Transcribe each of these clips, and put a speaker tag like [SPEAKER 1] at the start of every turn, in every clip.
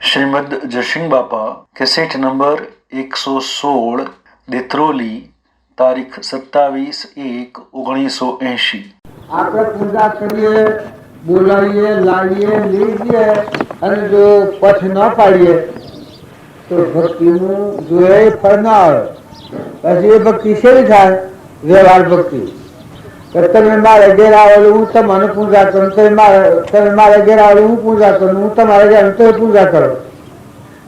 [SPEAKER 1] श्रीमद जयसिंह बापा cassette number 116 देत्रोली तारीख 27/1/1980।
[SPEAKER 2] આપણે પૂજા કરીએ, બોલાવીએ, લાવીએ, લીધીએ અને જો પથ ન પાડીએ તો ભક્તિનું જોઈએ ફળ ના આવે. પછી એ ભક્તિ શેરી થાય? વ્યવહાર ભક્તિ. તમે મારે ઘેર આવેલું હું તમને પૂજા કરું, તમે મારે ઘેર આવેલું હું પૂજા કરું, હું તમારે ઘેર તો પૂજા કરો.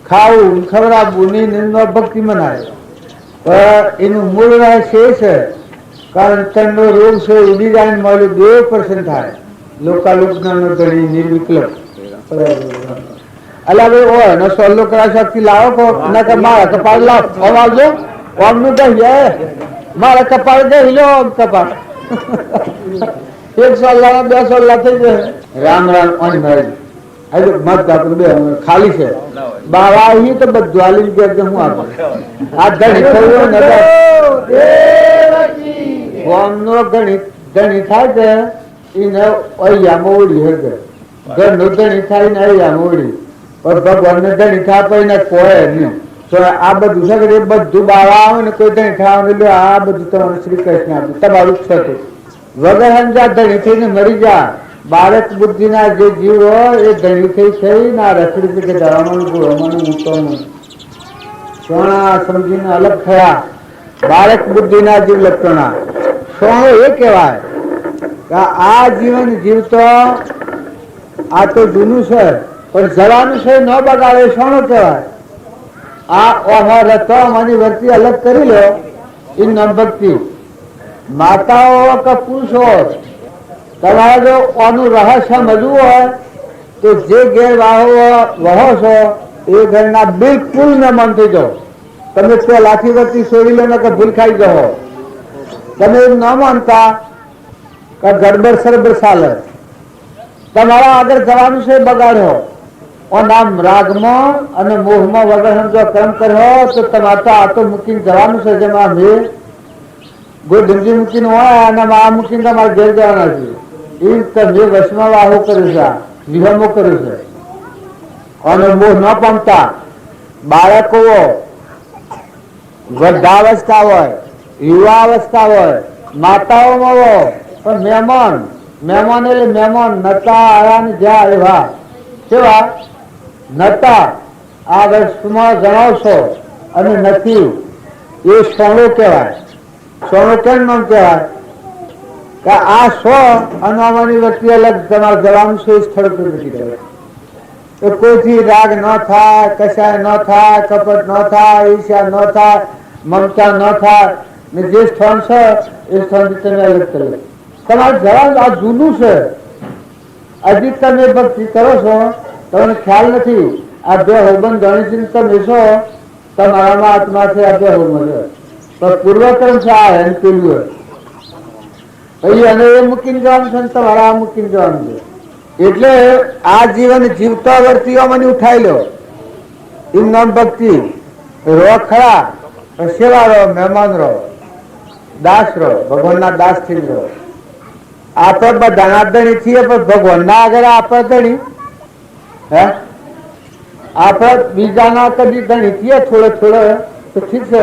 [SPEAKER 2] ખાવું ખવડાવવું ની ભક્તિ મનાય. પણ એનું મૂળ રહસ્ય એ છે કારણ તનનો રોગ છે ઉડી જાય ને મળ્યું 2% થાય. લોકાલોકનો ધણી નિર્વિકલ્પ અલા ભાઈ હોય ને સોલ્લો કરા શક્તિ લાવો કો ના કે મારા કપાળ લાવ અવાજો ઓમનું કહીએ મારા કપાળ દઈ લો કપાળ 1 સોલ્લા 2 સોલ્લા થઈ જાય. રામ રામ ઓન મારી આજે મત આપણે બે ખાલી છે બાવા અહીં તો બધું આલી ગયા હું આપું આ ધણી થયો ને ગોમનો ધણી થાય છે એને અહીંયા ઓળી હશે ઘરનો ધણી થાય ને અહીંયા ઓળી પણ ભગવાનને ધણી થાય પણ એને કોઈ નહીં. તો આ બધું છે એ બધું બાવા આવે ને કોઈ ધણી થવાનું આ બધું તમારું શ્રી કૃષ્ણ આપ્યું તમારું જ થતું વગર સમજા ધણી થઈને મરી જા. બાળક બુદ્ધિના જે જીવ હોય એ ધણી થઈ ના રખડી કે જવાનું ગુણવાનું મૂકવાનું સોણા સમજીને અલગ થયા. બાળક બુદ્ધિના જીવ લક્ષણા સોણો એ કહેવાય કે આ જીવન જીવતો આ તો જૂનું છે પણ જવાનું છે ન બગાડે સોણો કહેવાય. આ ઓહો રતો મારી વર્તી અલગ કરી લો એ ન ભક્તિ. માતાઓ કે પુરુષો તમારે જો આનું રહસ્ય સમજવું હોય તો જે ઘેર વહો છો એ ઘરના બિલકુલ ન મન થઈ જાઓ. તમે પહેલાથી વર્તી છોડી લો ને કે ભૂલ ખાઈ જાઓ. તમે ન માનતા કે ગડબડ સરબડ ચાલે તમારા આગળ જવાનું છે બગાડો નામ રાગમાં અને મોહમાં વગર સમજો કર્મ કર્યો તો તમારે તો આ તો મૂકીને જવાનું છે. જેમાં મેં ગોધમજી મૂકીને હોય અને આ મૂકીને તમારે ઘેર જવાના છે. એ તમે વશમાં વાહો કર્યું છે વિહમો કર્યું છે અને મોહ ન પામતા બાળકો વૃદ્ધાવસ્થા હોય યુવા અવસ્થા હોય માતાઓમાં હોય પણ મહેમાન એટલે મહેમાન નતા આયા ને જ્યાં એવા કેવા નતા આ વર્ષમાં જણાવશો અને નથી એ સોનો કહેવાય. સોનો કેમ નામ કહેવાય કે આ સો અનામાની વ્યક્તિ અલગ તમારે જવાનું છે એ સ્થળ પર નથી કહેવાય. તો કોઈથી રાગ ન થાય, કશાય ન થાય, કપટ ન થાય, ઈર્ષ્યા ન થાય, મમતા ન થાય ને જે સ્થળ છે એ સ્થળથી તમે અલગ કરો. તમારે જવાનું આ જૂનું છે. હજી તમે ભક્તિ કરો છો તમને ખ્યાલ નથી આ બે હોબન ગણેશજી તમે છો તમારામાં આત્મા છે આ બે હોબન છે પણ પૂર્વકર્મ છે આ એમ પેલું પછી અને એ મૂકીને જવાનું છે તમારા મૂકીને જવાનું છે. એટલે આ જીવન જીવતા વર્તીઓ મને ઉઠાઈ લો એમ નામ ભક્તિ રો ખરા સેવા રહો મહેમાન રહો દાસ રહો ભગવાનના દાસ થઈ રહો. આપણે બધાના ધણી છીએ પણ ભગવાનના આગળ આપણે ધણી હે આપણે બીજાના કદી ધણી છીએ થોડો તો ઠીક છે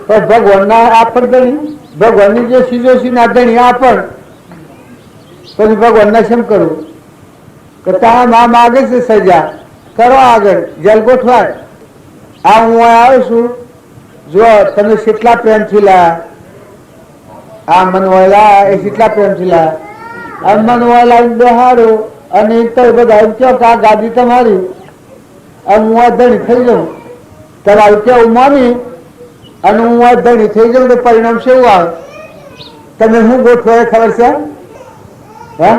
[SPEAKER 2] પણ ભગવાનના આપણે ધણી ભગવાનની જે સિજોશીના ધણી આપણ પછી ભગવાનના શેમ કરવું કે તારા મા માગે છે સજા કરો આગળ જલ ગોઠવાય. આ હું આવ્યો છું જો તમે કેટલા પ્રેમથી લાયા આ મનવાયેલા એ કેટલા પ્રેમથી લાયા આ મનવાયેલા બેહારો અને તો બધા કહો કે આ ગાદી તમારી હું આ ધણી થઈ જાઉં તમારું કેવું માની અને હું આ ધણી થઈ જાઉં તો પરિણામ શું આવે? તમે શું ગોઠવો ખબર છે? હે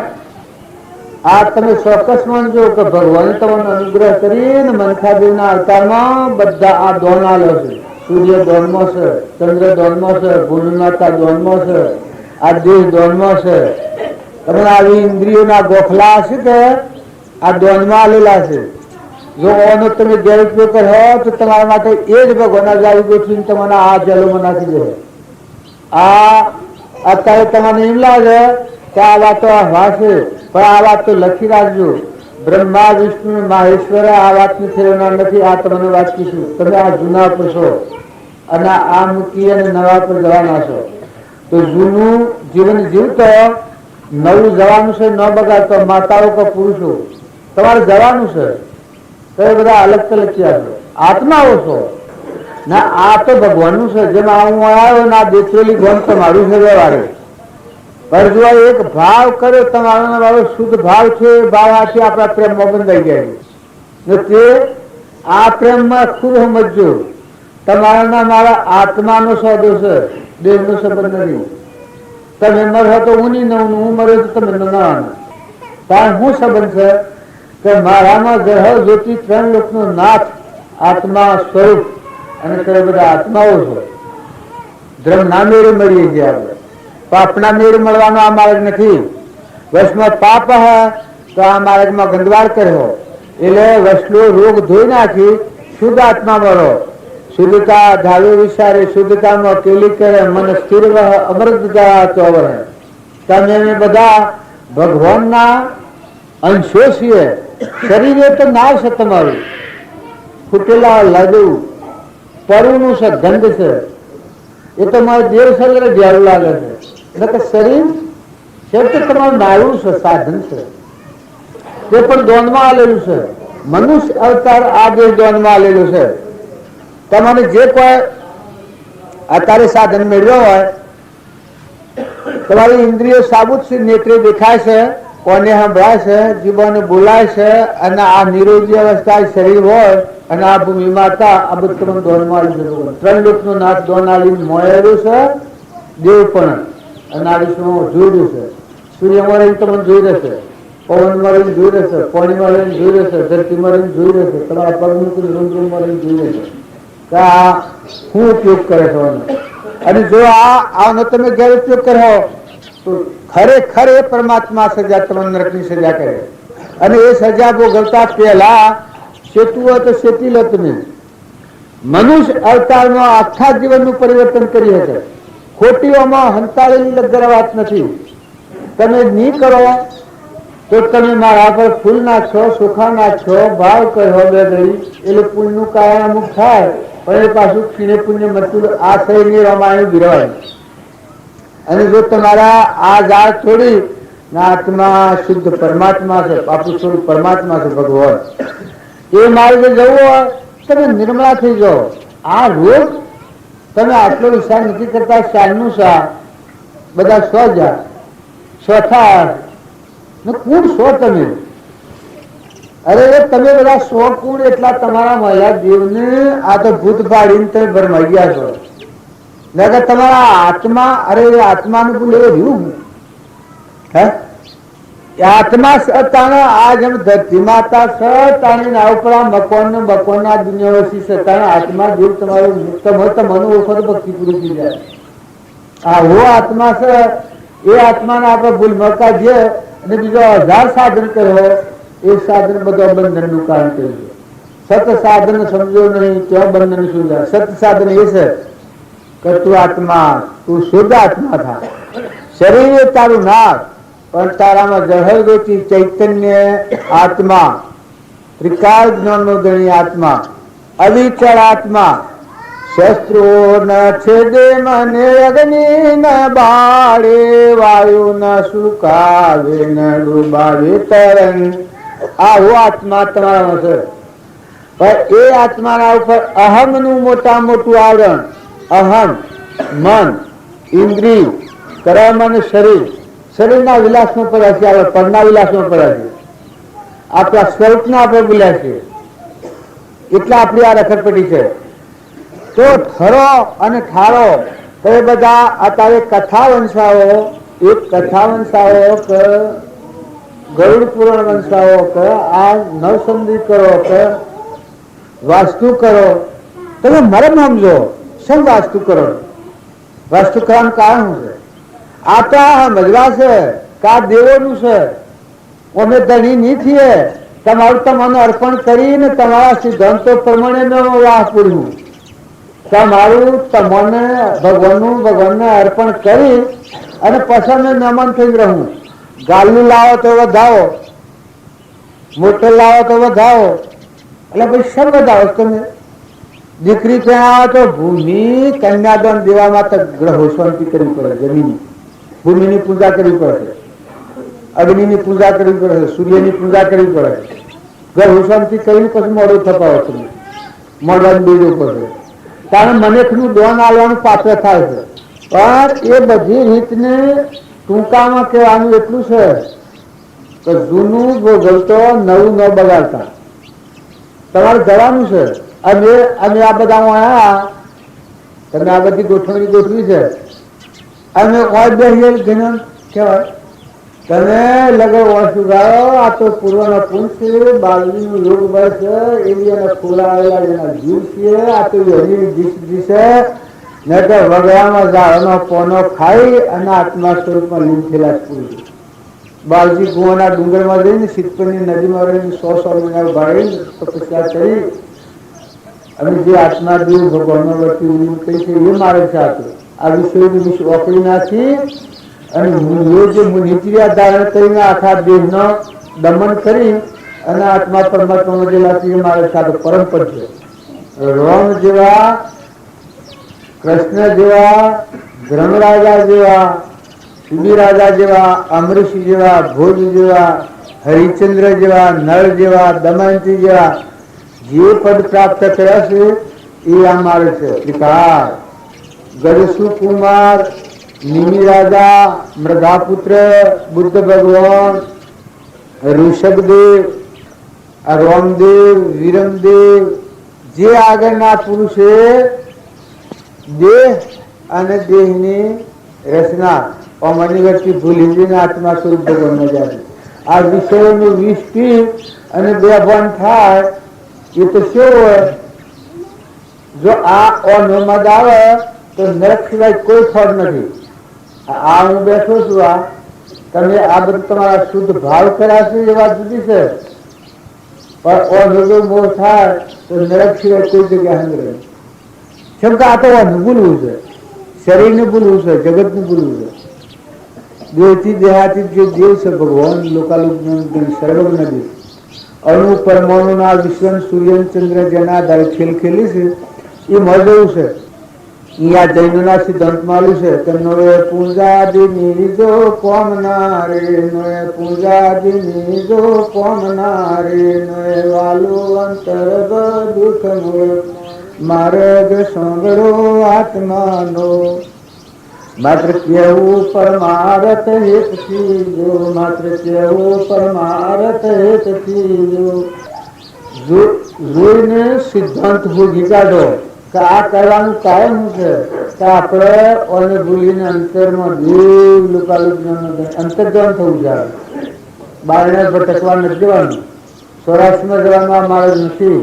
[SPEAKER 2] આ તમે ચોક્કસ માનજો કે ભગવાને તમને અનુગ્રહ કરીને મનખાદેવના અવતારમાં બધા આ દોન આલો છે. સૂર્ય દોનમાં છે, ચંદ્ર દોનમાં છે, ભૂલનાથા દોનમાં છે, આ દેહ દોનમાં છે. તમને આવી ઇન્દ્રિયોના ગોખલા હશે કે આ દોનમાં આલેલા છે. જો આનો તમે ગેરઉપયોગ કર્યો તો તમારા માટે એ જ ભગવાનના જાળી ગોઠવીને તમારા આ જલોમાં નાખી દે. આ અત્યારે તમને એમ લાગે કે આ વાતો હવા છે પણ આ વાત તો લખી રાખજો. બ્રહ્મા વિષ્ણુ મહેશ્વર આ વાતની ફેરવનાર નથી. આ તમને વાત કીશું. તમે આ જૂના પર છો અને આ મૂકી અને નવા પર જવાના છો. તો જૂનું જીવન જીવતો નવું જવાનું છે. ન બગાડતો માતાઓ કે પુરુષો તમારે જવાનું છે. તમે બધા અલગ તલગ છો, આત્માઓ છો ના. આ તો ભગવાનનું છે. જેમાં હું આવ્યો ને આ દેખેલી ગણ તમારું છે વ્યવહારે. પણ જો એક ભાવ કર્યો તમારો મારો શુદ્ધ ભાવ છે. ભાવ આથી આપણા પ્રેમમાં બંધાઈ જાય. તે આ પ્રેમમાં ખૂબ સમજો. તમારા મારા આત્માનો સોદો છે, દેહનો સંબંધ નથી. તમે મરો તો હું નહીં નવું, હું મર્યો તો તમે નવાનું. કારણ શું સંબંધ છે કે મારામાં ગ્રહ જ્યોતિ ત્રણ લોકનો નાથ આત્મા સ્વરૂપ અને તે બધા આત્માઓ છે. ધર્મ ના મેળે મળીએ છીએ આપણે. પાપના મેળ મળવાનો આ માર્ગ નથી. વશમાં પાપ હે તો આ માર્ગમાં ગંદવાડ કર્યો એટલે વસલો રોગ ધોઈ નાખી શુદ્ધ આત્મા મળો. શુદ્ધતા ધાવે વિચારે શુદ્ધતામાં કેલી કરે મન સ્થિર વહ અમૃત ચોવર. તમે બધા ભગવાનના અંશો છીએ. શરીરે તો ના છે તમારું ફૂટેલા લાદુ પરનું છે, ગંધ છે. એ તો મારે દેવ શરીર જેવું લાગે છે. એટલે શરીર છે તો તમારું નાયું છે, સાધન છે. તે પણ દોનમાં આલેલું છે. મનુષ્ય અવતાર આ દેહ દોનમાં આલેલું છે. તમારે જે કોઈ અત્યારે સાધન મેળવ્યો હોય, તમારી ઇન્દ્રિયો સાબુત છે, નેત્રે દેખાય છે, કોને સંભળાય છે, જીવોને બોલાય છે, અને આ નિરોગી અવસ્થા શરીર હોય અને આ ભૂમિ માતા આ બધું તમે દોનમાં આવી જતો. ત્રણ લોકનો નાથ દોન આલી મોયેલું છે. દેવ પણ અને આ વિશ્વમાં જોઈ રહેશે. સૂર્યમાં રહીને તમને જોઈ રહેશે, પવનમાં રહીને જોઈ રહેશે, પાણીમાં રહીને જોઈ રહેશે, ધરતીમાં રહીને જોઈ રહેશે, તમારા પગ મૂકીને રૂમમાં રહીને જોઈ રહેશે કે આ શું ઉપયોગ કરે છે. અને જો આનો તમે ગેરઉપયોગ કરો તો ખરેખર એ પરમાત્મા સજા તમને નરકની સજા કરે. અને એ સજા ભોગવતા પહેલા સેતું હોય તો સેતી લો. તમે મનુષ્ય અવતારમાં આખા જીવનનું પરિવર્તન કરી શકે. ખોટીઓમાં હંતાળેલી લગર વાત નથી. તમે નહીં કરો તો તમે મારા પર ફૂલ નાખશો, સુખા નાખશો, ભાવ કહો બે ઘડી એટલે પુણ્યનું કારણ અમુક થાય. પણ એ પાછું ક્ષીણે પુણ્ય મતું આ શરીરની રમાયણ વિરવાય. અને જો તમારા આ જાત છોડી આત્મા શુદ્ધ પરમાત્મા છે, આપણું સ્વરૂપ પરમાત્મા છે ભગવાન, એ માર્ગે જવું હોય તમે નિર્મળા થઈ જાઓ. આ રોગ તમે આટલો વિચાર નથી કરતા. શાલનું શા બધા સો જા સોથા કુણ સો તમે. અરે તમે બધા સો કુણ એટલા તમારા મહિલા દેવને આ તો ભૂત પાડીને તમે ભરમાઈ ગયા છો. તમારા આત્મા અરે આત્માનું ભૂલ એવું રહ્યું હે આત્મા સતાના આ જેમ ધરતી માતા સતાની ના ઉપર મકોન ને બકોન ના દુનિયા સતાના આત્મા જેવ તમારું મુક્ત હોય તો મનો ઓળખો તો ભક્તિ પૂરી થઈ જાય. આ वो આત્મા છે એ આત્માને આપણે ભૂલ મળતા છે. અને બીજો 1000 સાધન કર્યો એ સાધન બધા બંધન નું કારણ કર્યું. સત સાધન સમજો નહીં ત્યાં બંધન શું જાય. સત સાધન એ છે કે તું આત્મા, તું શુદ્ધ આત્મા થા. શરીર તારું નાક પણ તારામાં જહર ગોચી ચૈતન્ય આત્મા, ત્રિકાળ જ્ઞાનનો ધણી આત્મા, અવિચળ આત્મા. શસ્ત્રો ન છેદે મને અગ્નિ ન બાળે, વાયુ ન સુકાવે ન ડૂબાવે તરંગ. આ હું આત્મા તમારામાં છે. પણ એ આત્માના ઉપર અહમ નું મોટા મોટું આવરણ. અહમ મન, ઇન્દ્રિય, કર્મ અને શરીર. શરીરના વિલાસમાં પડ્યા છે, આપણે પરના વિલાસમાં પડ્યા છે, આપણા સ્વરૂપના આપણે બોલ્યા છે. એટલા આપણી આ રખડપટ્ટી છે. તો ઠરો અને ઠારો તો એ બધા અત્યારે કથા વંશાઓ, એક કથા વંશાઓ કે ગરુડ પુરાણ વંશાઓ કે આ નવસંધિ કરો કે વાસ્તુ કરો. તમે મરમ સમજો શું વાસ્તુ કરો. વાસ્તુ કરવાનું કારણ શું છે? આ તો સમજવા છે કે આ દેવોનું છે. અમે ધણી નહીં થઈએ. તમારું તમને અર્પણ કરીને તમારા સિદ્ધાંતો પ્રમાણે મેં વાહ પૂર્યું. તમારું તમને ભગવાનને અર્પણ કરી અને પછી મેં મહેમાન થઈ રહું. ગાલું લાવો તો વધાવો, મોટો લાવો તો વધાવો, એટલે ભાઈ શેમ વધાવો તમે? દીકરી ત્યાં આવે તો ભૂમિ કન્યાદાન દેવામાં તો ગ્રહો શાંતિ કરવી પડે, જમીન ભૂમિની પૂજા કરવી પડે, અગ્નિની પૂજા કરવી પડે, સૂર્યની પૂજા કરવી પડે. ગ્રહો શાંતિ કરીને પછી મોડું થપાવો તમે, મોડવાનું બીજું પડે. કારણ મનેખનું દોન આવવાનું પાત્ર થાય છે. પણ એ બધી રીતને ટૂંકામાં કહેવાનું એટલું છે કે જૂનું ભોગવતો નવું ન બગાડતા. તમારે જવાનું છે. અમે આ બધા આવ્યા, તમે આ બધી ગોઠવણી ગોઠવી છે, અમે કહેવાય તમે લગન ઓછું ગાયો. આ તો પૂર્વનો પુંછ બાળવીનું યોગ બળ છે, એવી એને ખોલાવેલા એના જીવ છીએ. આ તો હરી દિશે ને તો વગડામાં ઝાડનો પોનો ખાઈ અને આત્મા સ્વરૂપમાં લીન થયેલા પૂરું. બાલજી કુવાના ડુંગરમાં જઈને સિદ્ધપુરની નદીમાં રહીને 100 મહિના ભાળી તપસ્યા કરી અને જે આત્મા દેવ ભગવાનનો વર્તી કહી છે એ મારે છે. આ વિષયનું વિષ ઓકળી નાખી અને જે નીચરિયા ધારણ કરીને આખા દેહનો દમન કરી અને આત્મા પરમાત્મા મળેલા છે એ મારે સાથે પરમ પદ છે. રોમ જેવા, કૃષ્ણ જેવા, ધર્મરાજા જેવા, સુબી રાજા જેવા, અમરીશ જેવા, ભોજ જેવા, હરિચંદ્ર જેવા, નળ જેવા, દમયંતી જેવા જે પદ પ્રાપ્ત કર્યા છે એ આ મારે છે. ત્રિકાળ ગજસુ કુમાર, નિમિ રાજા, મૃગાપુત્ર, બુદ્ધ ભગવાન, ઋષભદેવ, રોમદેવ, વિરમદેવ જે આગળના પુરુષે દેહ અને દેહની રચના મનિવર્તી ભૂલી આત્મા સ્વરૂપ ભગવાન જાય. આ વિષયોનું વિષ પી અને બેભાન થાય એ તો શું હોય? જો આ અનમદ આવે તો નરક સિવાય કોઈ ફળ નથી. આ હું બેઠો છું, આ તમે આ બધું તમારા શુદ્ધ ભાવ કર્યા છે એ વાત જુદી છે, પણ અનુભવ મોહ થાય તો નરક સિવાય કોઈ જગ્યા હંગરે. કેમ કે આ તો ભૂલવું છે, શરીરને ભૂલવું છે, જગતને ભૂલવું છે. દેહથી દેહાતી જે દેવ છે ભગવાન લોકાલોક સર્વજ્ઞ દેવ અણુ પરમાણુના વિશ્વ સૂર્ય ચંદ્ર જેના આધારે ખેલ ખેલી છે એ મળેલું છે. અહીંયા જૈનોના સિદ્ધાંતમાં આવ્યું છે કે નોએ પૂજાદિની જો કોમના રે, નોએ પૂજાદિની જો કોમના રે, નોએ વાલો અંતર દુઃખ નો માર્ગ સાંભળો આત્માનો. માત્ર કેવું પરમારથ હેતથી જો, માત્ર કેવું પરમારથ હેતથી જો જોઈને સિદ્ધાંત ભૂગી કાઢો કે આ કરવાનું કાયમ છે કે આપણે ઓને ભૂલીને અંતરમાં દેવ લોકાલોક અંતર્જ્ઞાન થવું જાય. બારણે ભટકવા નથી જવાનું, સૌરાષ્ટ્રમાં જવાનું મારે નથી,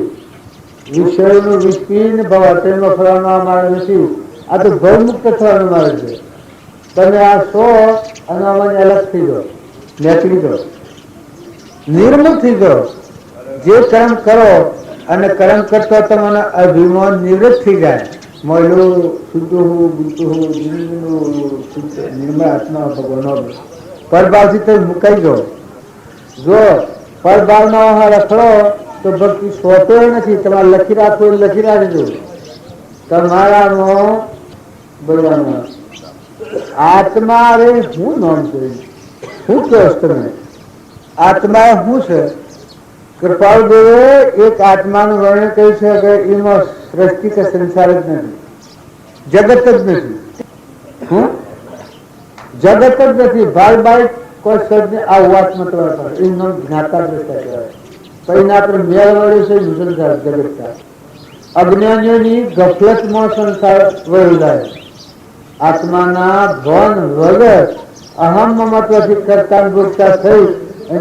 [SPEAKER 2] વિષયનું વિસ્પીને ભવાતેમાં ફરવાનું મારે નથી. આ તો ભયમુક્ત થવાનું મારે છે. તમે આ સો અને આમાં અલગ થઈ જાઓ, નીકળી જાઓ, નિર્મળ થઈ જાઓ. જે કર્મ કરો અને કર્મ કરતો તમને અભિમાન નિવૃત્ત થઈ જાય. મળ્યું શુદ્ધ હું, બુદ્ધ હું, નિર્મળ આત્મા ભગવાન પરભાવથી તમે મુકાઈ જાઓ. જો પરભાવના રખડો તો ભક્તિ સોંપે નથી. તમારે લખી રાખવું લખી રાખજો. તમારામાં બોલવાનું આત્મા રે હું નામ છે, શું કહો તમે? આત્મા શું છે? કૃપાળુ દેવે એક આત્માનું વર્ણન કહ્યું છે કે એમાં સૃષ્ટિ કે સંસાર જ નથી, જગત જ નથી. હું જગત જ નથી. ભાઈ ભાઈ કોઈ શબ્દ આ વાતમાં તમારા એમનો જ્ઞાતા દ્રષ્ટા કહેવાય. પછી આપણે મેળ વળ્યો છે સંસાર જગત. અજ્ઞાનીઓની ગફલતમાં સંસાર વહી જાય. આત્માના ભાન વગર અહમ મમત્વથી કરતા ભોગતા થઈ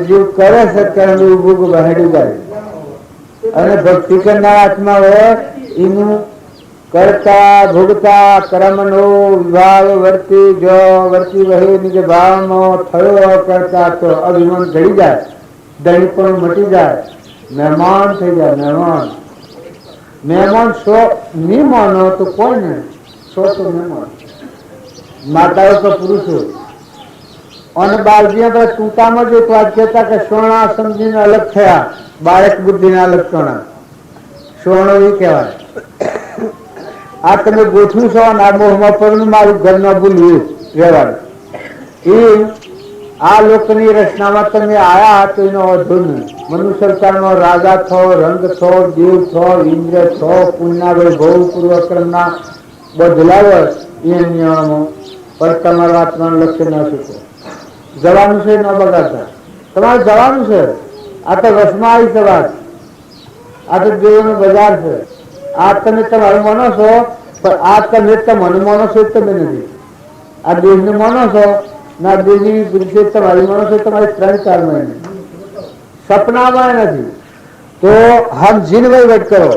[SPEAKER 2] જીવ કરે છે કર્મ ભોગ બહાડી જાય. અને ભક્તિ કરનાર આત્મા હોય એનું કરતા ભોગતા કર્મનો વિભાગ વર્તી જો વર્તી વહી નિજ ભાવમાં થયો કરતા તો અભિમાન ઘડી જાય, દહીં પણ મટી જાય, મહેમાન થઈ જાય. મહેમાન 100 નહીં માનો તો કોઈ નહીં, 100 તો મહેમાન. માતાઓ તો પુરુષો અને બાળજી આપણે ટૂંકામાં જ એક વાત કહેતા કે સોણા સમજીને અલગ થયા, બાળક બુદ્ધિના અલગ સોણા. સોનો એ કહેવાય. આ તમે ગોઠવું છો ને આ મોહમાં પરનું મારું ઘરમાં ભૂલવું વ્યવહાર એ આ લોકની રચનામાં તમે આયા તો એનો વધુ નહીં. મનુષ્ય અવતારમાં રાજા થો, રંગ થો, દેવ થો, ઇન્દ્ર થો, પુણ્યના વૈભવ પૂર્વક્રમના બદલાવ એ નિયમો પણ તમારા આત્માનું લક્ષ્ય ન શીખો. જવાનું છે ન બગાડતા, તમારે જવાનું છે. આ તો વસમાં આવી છે વાત, આ તો દેવોનું બજાર છે. આ તમે તમારું માનો છો પણ આ તમે મને માનો છો તમે નથી. આ દેશને માનો છો ના દેશની પુરુષે તમારી માનો છો તમારી 3-4 મહિને સપનામાં નથી. તો હમ જીન વહીવટ કરો.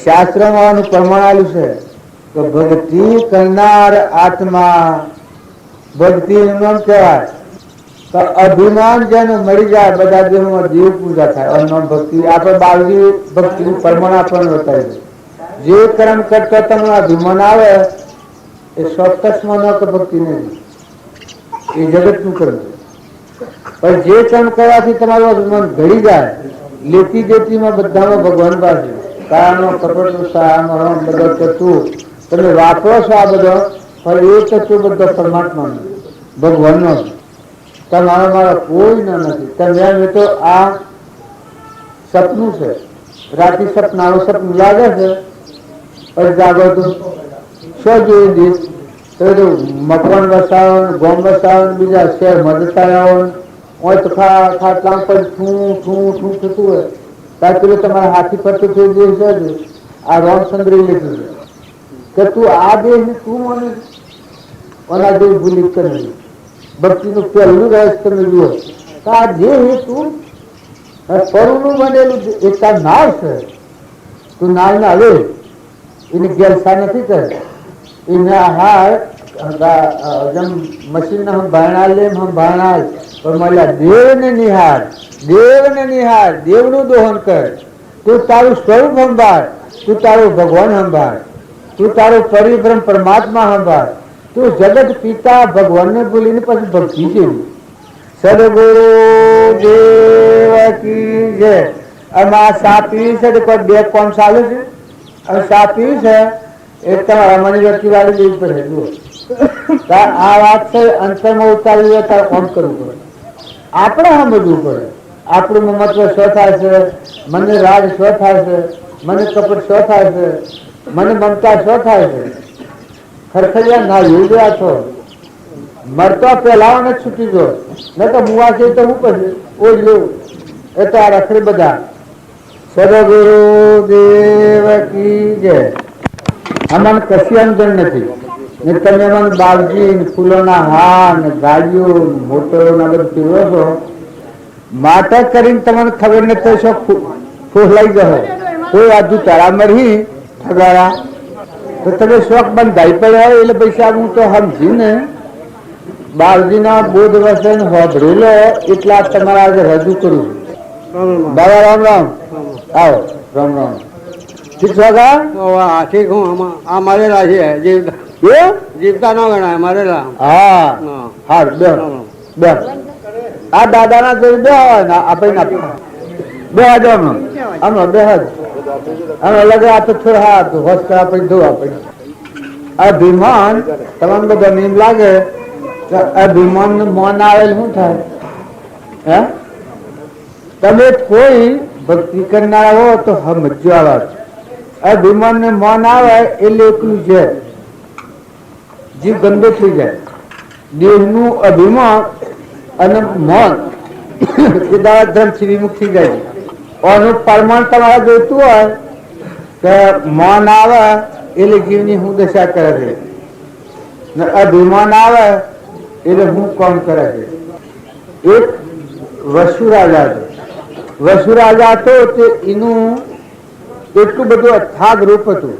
[SPEAKER 2] શાસ્ત્રમાં આનું પ્રમાણ આવેલું છે કે ભક્તિ કરનાર આત્મા, ભક્તિ એમ કહેવાય તો અભિમાન જેને મળી જાય બધા દેવોમાં દેવ પૂજા થાય. અન્ન ભક્તિ આપણે બાળજી ભક્તિનું પ્રમાણ આપણને બતાવી. જે કર્મ કરતા તમને અભિમાન આવે એ ચોક્કસમાં ન કે ભક્તિ નહીં, એ જગતનું કર્મ. પણ જે કર્મ કરવાથી તમારું અભિમાન ઘડી જાય, લેતી દેતીમાં બધામાં ભગવાન પાસે કારણો કપટ સારામાં બધો તત્વ તમે વાપરો છો. આ બધો પણ એ તત્વ બધો પરમાત્માનો ભગવાનનો, તમારો મારો કોઈ નથી. તમે તો આ સપનું છે, રાતે સપનાનું સપનું લાગે છે પછી જાગો તો શું જોઈ દઈશ તો મકાન વસાવો, ગોમ વસાવો, બીજા શહેર મદદતા હોય તો ખાટલા પર ઠું થતું હોય ત્યાં પેલું તમારા હાથી ફરતું થઈ ગયું છે. આ રામચંદ્ર લીધું છે કે તું આ દેહ ને તું મને ઓના જેવી ભૂલી કરી. ભક્તિનું પહેલું રહસ્ય તમે જુઓ તો આ દેહ તું પરુનું બનેલું એક નાવ છે. તું નાવ ના આવે એની ગેરસા નથી કરે. એના હાર જેમ મશીન હમ ભાણા લે હમ ભાણા પણ મળ્યા દેવને નિહાર, દેવને નિહાર, દેવનું દોહન કર. તું તારું સ્વરૂપ સંભાળ, તું તારું ભગવાન સંભાળ, તું તારું પરિભ્રમ પરમાત્મા સંભાળ. તું જગત પિતા ભગવાનને ભૂલીને પછી ભક્તિ જેવી. સદગુરુ દેવ કી જય. આમાં સાપી છે કોઈ 2 કોમ ચાલે છે અને સાપી છે એ તમારા મની વ્યક્તિ વાળી દેવી પડે. જુઓ આ વાત છે અંતરમાં ઉતારી હોય તારે કોમ કરવું પડે, આપણે સમજવું પડે. આપણું મહત્વ શું થાય છે, મને રાગ શું થાય છે, મને કપટ શું થાય છે, મને મમતા શું થાય છે. ખરખરિયા ના યોગ્યા છો મરતો પેલા ને છૂટી ગયો ન તો મુવા છે તો હું પછી ઓજ લેવું એ તો આ રખડી બધા. સદગુરુ દેવ કી જય. આમાં કશી અંજન નથી ને તમે મને બાળજી ફૂલોના હાર ને ગાડીઓ મોટરોના બધું પીવો છો માટે કરીને તમને ખબર નથી શું ફોસલાઈ ગયો કોઈ આજુ તારા મરી ઠગારા તો તમે શોખ બંધાઈ પડ્યા હોય એટલે પૈસા હું તો સમજીને બાળજીના બોધ વચન હોભરેલો એટલા તમારા આજે રજૂ કરું. બાબા રામ રામ. આવો રામ રામ. ઠીક છે
[SPEAKER 3] ઠીક હું આ મરેલા છે જીવતા ન ગણાય મરેલા.
[SPEAKER 2] હા હા બે આ દાદાના જોઈ બે હોય ને આપણે બે હજ હમણાં બે હજ અમે લગે આ તો થોડા હા હોશ કરા પછી જોવા આપણે અભિમાન તમને બધા નીમ લાગે કે અભિમાન નું મન આવેલ શું થાય હે? તમે કોઈ ભક્તિ કરનારા હો તો સમજો આ વાત. અભિમાન ને મન આવે એટલે એટલું છે જીવ ગંદો થઈ જાય. દેહનું અભિમાન અને મન એ દાવા ધર્મથી વિમુખ થઈ જાય. એનું પ્રમાણ તમારે જોઈતું હોય કે મન આવે એટલે જીવની હું દશા કરે છે ને અભિમાન આવે એટલે હું કોમ કરે છે. એક વસુ રાજા છે. વસુ રાજા હતો તે એનું એટલું બધું અથાગ રૂપ હતું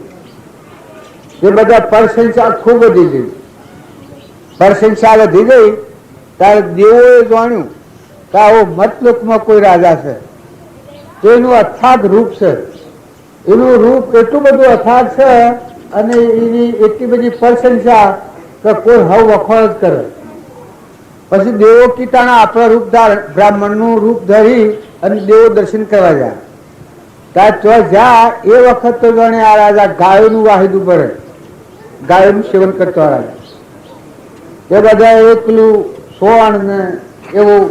[SPEAKER 2] કે બધા પ્રશંસા ખૂબ વધી ગઈ. પ્રશંસા વધી ગઈ ત્યારે દેવોએ જાણ્યું કે આવો મતલોકમાં કોઈ રાજા છે તો એનું અથાગ રૂપ છે. એનું રૂપ એટલું બધું અથાગ છે અને એની એટલી બધી પ્રશંસા કે કોઈ હવ વખોળ જ કરે. પછી દેવો કીટાના આપણા રૂપ બ્રાહ્મણનું રૂપ ધરી અને દેવો દર્શન કરવા જાય. ત્યાં તો જા એ વખત તો જાણે આ રાજા ગાયોનું વાહિદ ઉપર ગાયોનું સેવન કરતો રાજા. એ બધા એકલું સોણ ને એવું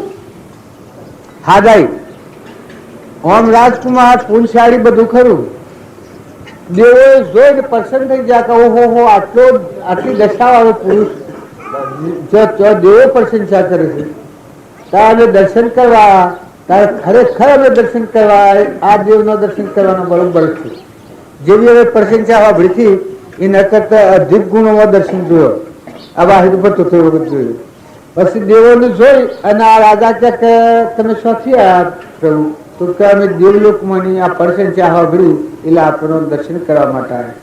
[SPEAKER 2] હાદાઈ ઓમ રાજકુમાર પુનશાળી બધું ખરું. દેવો જોઈને પ્રસન્ન થઈ ગયા કે ઓહો હો આટલી દશાવાળો પુરુષ દેવો પ્રશંસા કરે છે. ત્યાં અમે દર્શન કરવા ત્યારે ખરેખર અમે દર્શન કરવા આ દેવના દર્શન કરવાનો બરોબર છે. જેવી હવે પ્રશંસા સાંભળીથી એના કરતા અધિક ગુણોમાં દર્શન જોયો. આ વાહિદ ઉપર તો થોડું બધું જોયું. પછી દેવોને જોઈ અને આ રાજા કે તમે શોથી આવ્યા પ્રભુ? તો કે અમે દેવલોકમાંની આ પ્રશંસા સાંભળી એટલે આપણને દર્શન કરવા માટે આવ્યા.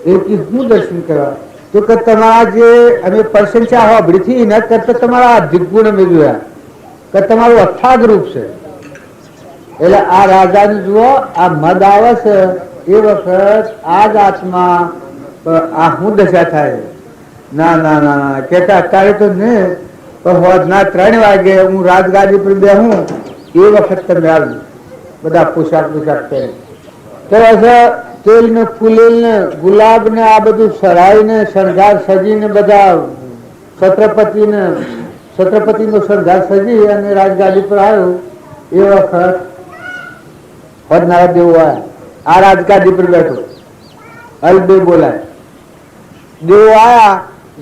[SPEAKER 2] એ કે હું દર્શન કરવા? તો કે તમારા જે અમે પ્રશંસા સાંભળીથી એના કરતા તમારા અધિક ગુણ અમે જોયા કે તમારું અથાગ રૂપ છે. એટલે આ રાજાને જુઓ આ મદ આવે છે એ વખત આ જ આત્મા આ હું દશા થાય. ના ના ના ના કેતા અત્યારે તો ને હોજના 3 વાગે હું રાજગાદી પર બેહું એ વખત તમે આવ્યું બધા પોશાક પહેરી તેલ ને ફૂલેલ ને ગુલાબ ને આ બધું સરાઈ ને શણગાર સજીને બધા છત્રપતિ નો શણગાર સજી અને રાજગાદી પર આવ્યો એ વખત હોજનારા દેવો આવ્યા. આ રાજગાદી પર બેઠો અલબે બોલાય દેવો આયા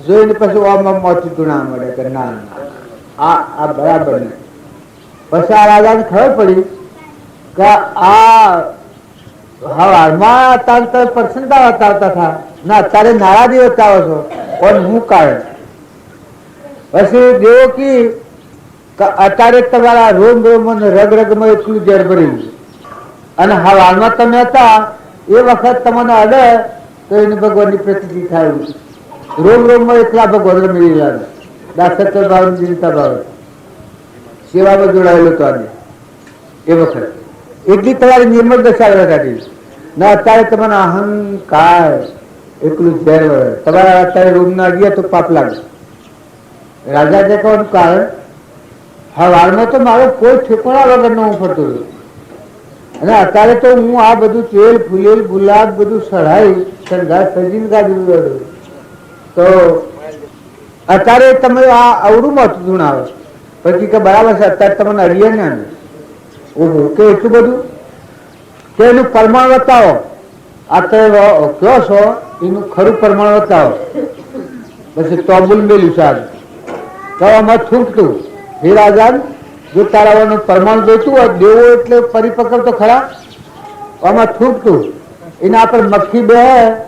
[SPEAKER 2] જોઈને પછી ઓમાં મોતી તુણા મળે કે ના આ બરાબર નહીં. પછી આ રાજાને ખબર પડી કે આ હવારમાં તાર પ્રસન્નતા બતાવતા હતા ના તારે નારાજી બતાવો છો પણ હું કારણ. પછી દેવો કી અત્યારે તમારા રોમ રોમ રગ રગમાં એટલું ઝેર ભરેલું અને હવારમાં તમે હતા એ વખત તમને અડે તો એને ભગવાનની પ્રતિતિ થાય. રોમ રોમમાં એકલા ભગવાન મેળવી લાગે દાસત્વ ભાવ ચિંતા ભાવ સેવામાં જોડાયેલો તો આજે એ વખત એટલી તમારી નિર્મળ દશા કાઢી ના અત્યારે તમને અહંકાર એટલું ઝેર વળે તમારા અત્યારે રૂમ ના ગયા તો પાપ લાગે. રાજા દેખાવાનું કારણ હવારમાં તો મારો કોઈ ઠેકોણા વગર નો હું ફરતો હતો અને અત્યારે તો હું આ બધું તેલ ફૂલેલ ગુલાબ બધું સડાઈ શણગાર સજીને ગાડી તો અત્યારે તમે આ અવડું મોટું ધૂણ આવે પછી કે બરાબર છે અત્યારે તમને અડીએ ને ઓહો કે એટલું બધું કે એનું પ્રમાણ બતાવો. આ તો કયો છો એનું ખરું પ્રમાણ બતાવો. પછી તોબુલ મેલ્યું સાહેબ તો આમાં થૂંકતું હે રાજા જો તારાવાનું પ્રમાણ જોઈતું હોય દેવો એટલે પરિપક્વ તો ખરા આમાં થૂંકતું એના પર મક્ખી બે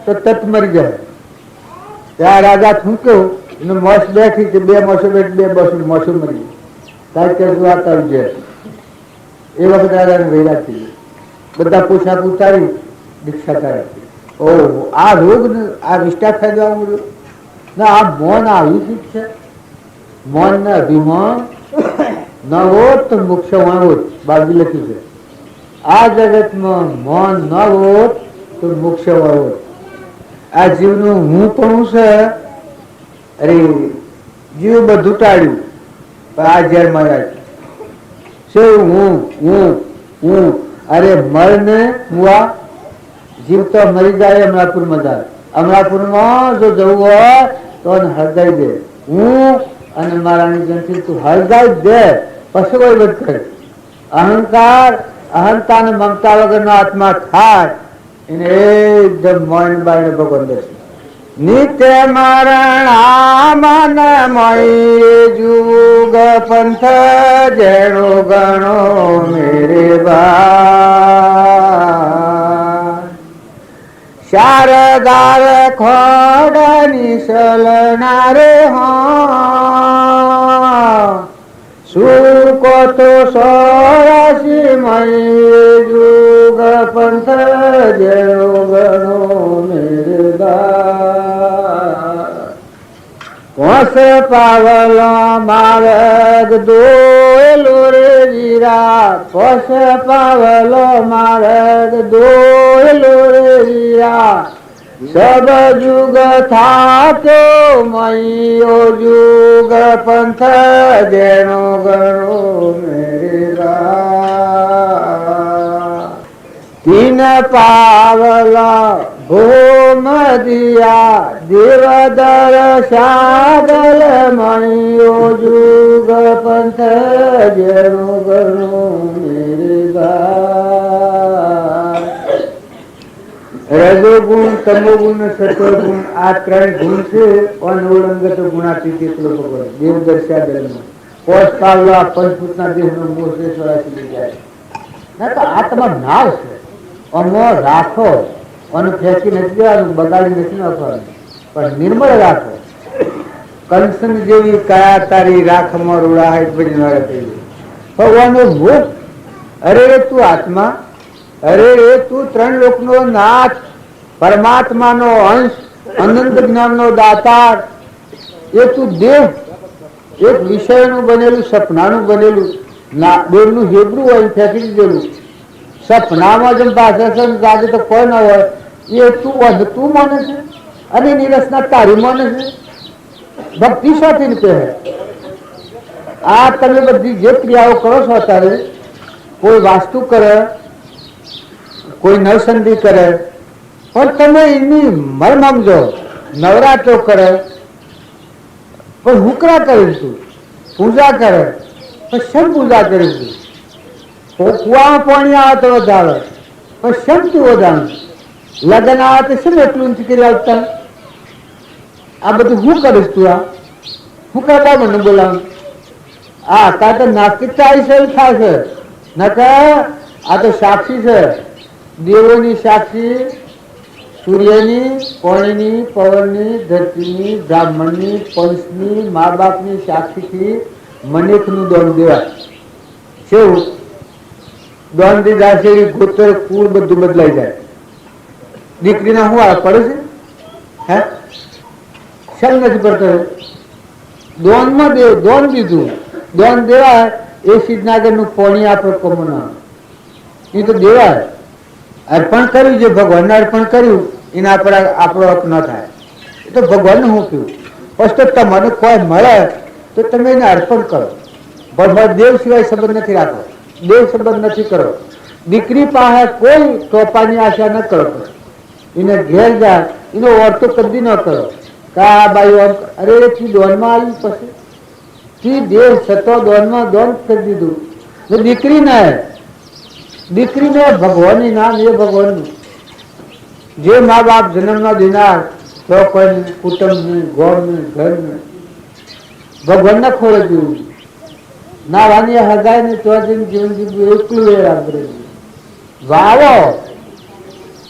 [SPEAKER 2] તો તત મરી જાય. ત્યાં રાજા થૂંક્યું એને મોસ બેઠી કે 2 મોસો બેઠી 2 બસો મોસો મરી તાર કે વાત આવી જાય. એ વખત રાજાને વૈરા થઈ બધા પોશાક ઉતારી દીક્ષા કરે. ઓહ આ રોગ ને આ વિષ્ટા થઈ જવા મળ્યું ના આ મૌન આવી ચીજ છે. મૌન ને અભિમાન ન હોત તો મોક્ષ હોત બાજુ લખ્યું છે. આ જગતમાં મૌન ન હોત તો મોક્ષ હોત. આ જીવનું હું પણ છે અરે જીવ બધું ટાળ્યું પણ આ ઝેર માર્યા છે હું અરે મરને મુઆ જીવ તો મરી જાય અમરાપુરમાં જાય. અમરાપુરમાં જો જવું હોય તો હળગાઈ દે હું અને મારાની જનથી તું હળગાઈ દે પછી કોઈ બધ કરે. અહંતા ને મમતા વગરનો આત્મા થાય એને એકદમ મૌન બાઈને ભગવાન દર્શન. નિત્ય મરણામન મય જુગ પંથ જેણો ગણો મેરે બા શારદાર ખોડ નિસલનારે હા સુકો તો 84 મય જુગ પંથ જેણો ગણો મેરે બા કોસ પાવલો માર્ગ દોયલો રે વીરા કોસ પાવલો માર્ગ દોયલો રે વીરા સબ જુગ થાતો મયો જુગ પંથ જેનો ગણો મેરા તીન પાવલા ભૂમ દિયા દેવદર શાદલ મયો જુગ પંથ જેનો ગણો મેરા રજોગુણ તમોગુણ સત્વગુણ આ ત્રણ ગુણ છે અનોળંગત ગુણાતીત એટલો ભગવાન દેવ દર્શા દરમિયાન કોષ કાવલા પંચભૂતના દેહનો મોહ દેશવાસી જાય ના તો આ તમારો નાવ છે અમો રાખો અને ફેંકી નથી દેવાનું બગાડી નથી નાખવાનું પણ નિર્મળ રાખો કંસન જેવી કયા તારી રાખમાં રૂડાય બની વાળા થઈ ભગવાનનું મુખ અરે રે તું આત્મા અરે રે તું ત્રણ લોકનો નાથ પરમાત્માનો અંશ અનંત જ્ઞાનનો દાતાર એ તું દેવ એક વિષયનું બનેલું સપનાનું બનેલું દેવનું હેબરું હોય ફેંકી દીધેલું સપનામાં જેમ ભાષણ જાગે તો કોઈ ન હોય એ તું માને છે અને એની રચના તારી માને છે ભક્તિ સાથે કહે આ તમે બધી જે ક્રિયાઓ કરો છો અત્યારે કોઈ વાસ્તુ કરે કોઈ નવસંધિ કરે પણ તમે એની મર્મ સમજો નવરાત્રો કરે પણ હુકરા કરીશું પૂજા કરે પણ શમ પૂજા કરીશું કુવામાં પાણી આવે તો વધારે પણ શમથી વધારે લગ્ન આવે તો શમ એટલું નથી કરી આવતા આ બધું હું કરીશ તું આ હું કરતા મને બોલાવું આ કાં તો નાસ્તિકતા આવી છે થાય છે નકર આ તો સાક્ષી છે દેવોની સાક્ષી સૂર્યની પાણીની પવનની ધરતીની બ્રાહ્મણની પંચની મા બાપની સાક્ષીથી મનેકનું દોન દેવાય કેવું દોન દીધા છે ગોત્ર કુળ બધું બદલાઈ જાય દીકરીના શું આ પડે છે હે શેમ નથી પડતો દોનમાં દોન દીધું દોન દેવાય એ સિદ્ધનાગરનું પાણી આપણે કોમના એ તો દેવાય અર્પણ કર્યું જે ભગવાનને અર્પણ કર્યું એના પર આપણો હક ન થાય એ તો ભગવાનને હું કહ્યું ફર્સ્ટ તમને કોઈ મળે તો તમે એને અર્પણ કરો ભગવાન દેવ સિવાય સંબંધ નથી રાખો દેવ સંબંધ નથી કરો દીકરી પાસે કોઈ ટોપાની આશા ન કરો એને ઘેર જાય એનો વર્તો કદી ન કરો કે આ બાઈ અરે તી દોનમાં આવી પછી તી દેવ સતો દોનમાં દોન કરી દીધું દીકરીને ભગવાનની નામ એ ભગવાનનું જે મા બાપ જન્મના દેનાર તો કોઈ કુટુંબને ગોળને ઘરને ભગવાનના ખોળે જેવું ના વાની હગાય ને તો જીવન જીવવું એકલું એ રાખવું વાવો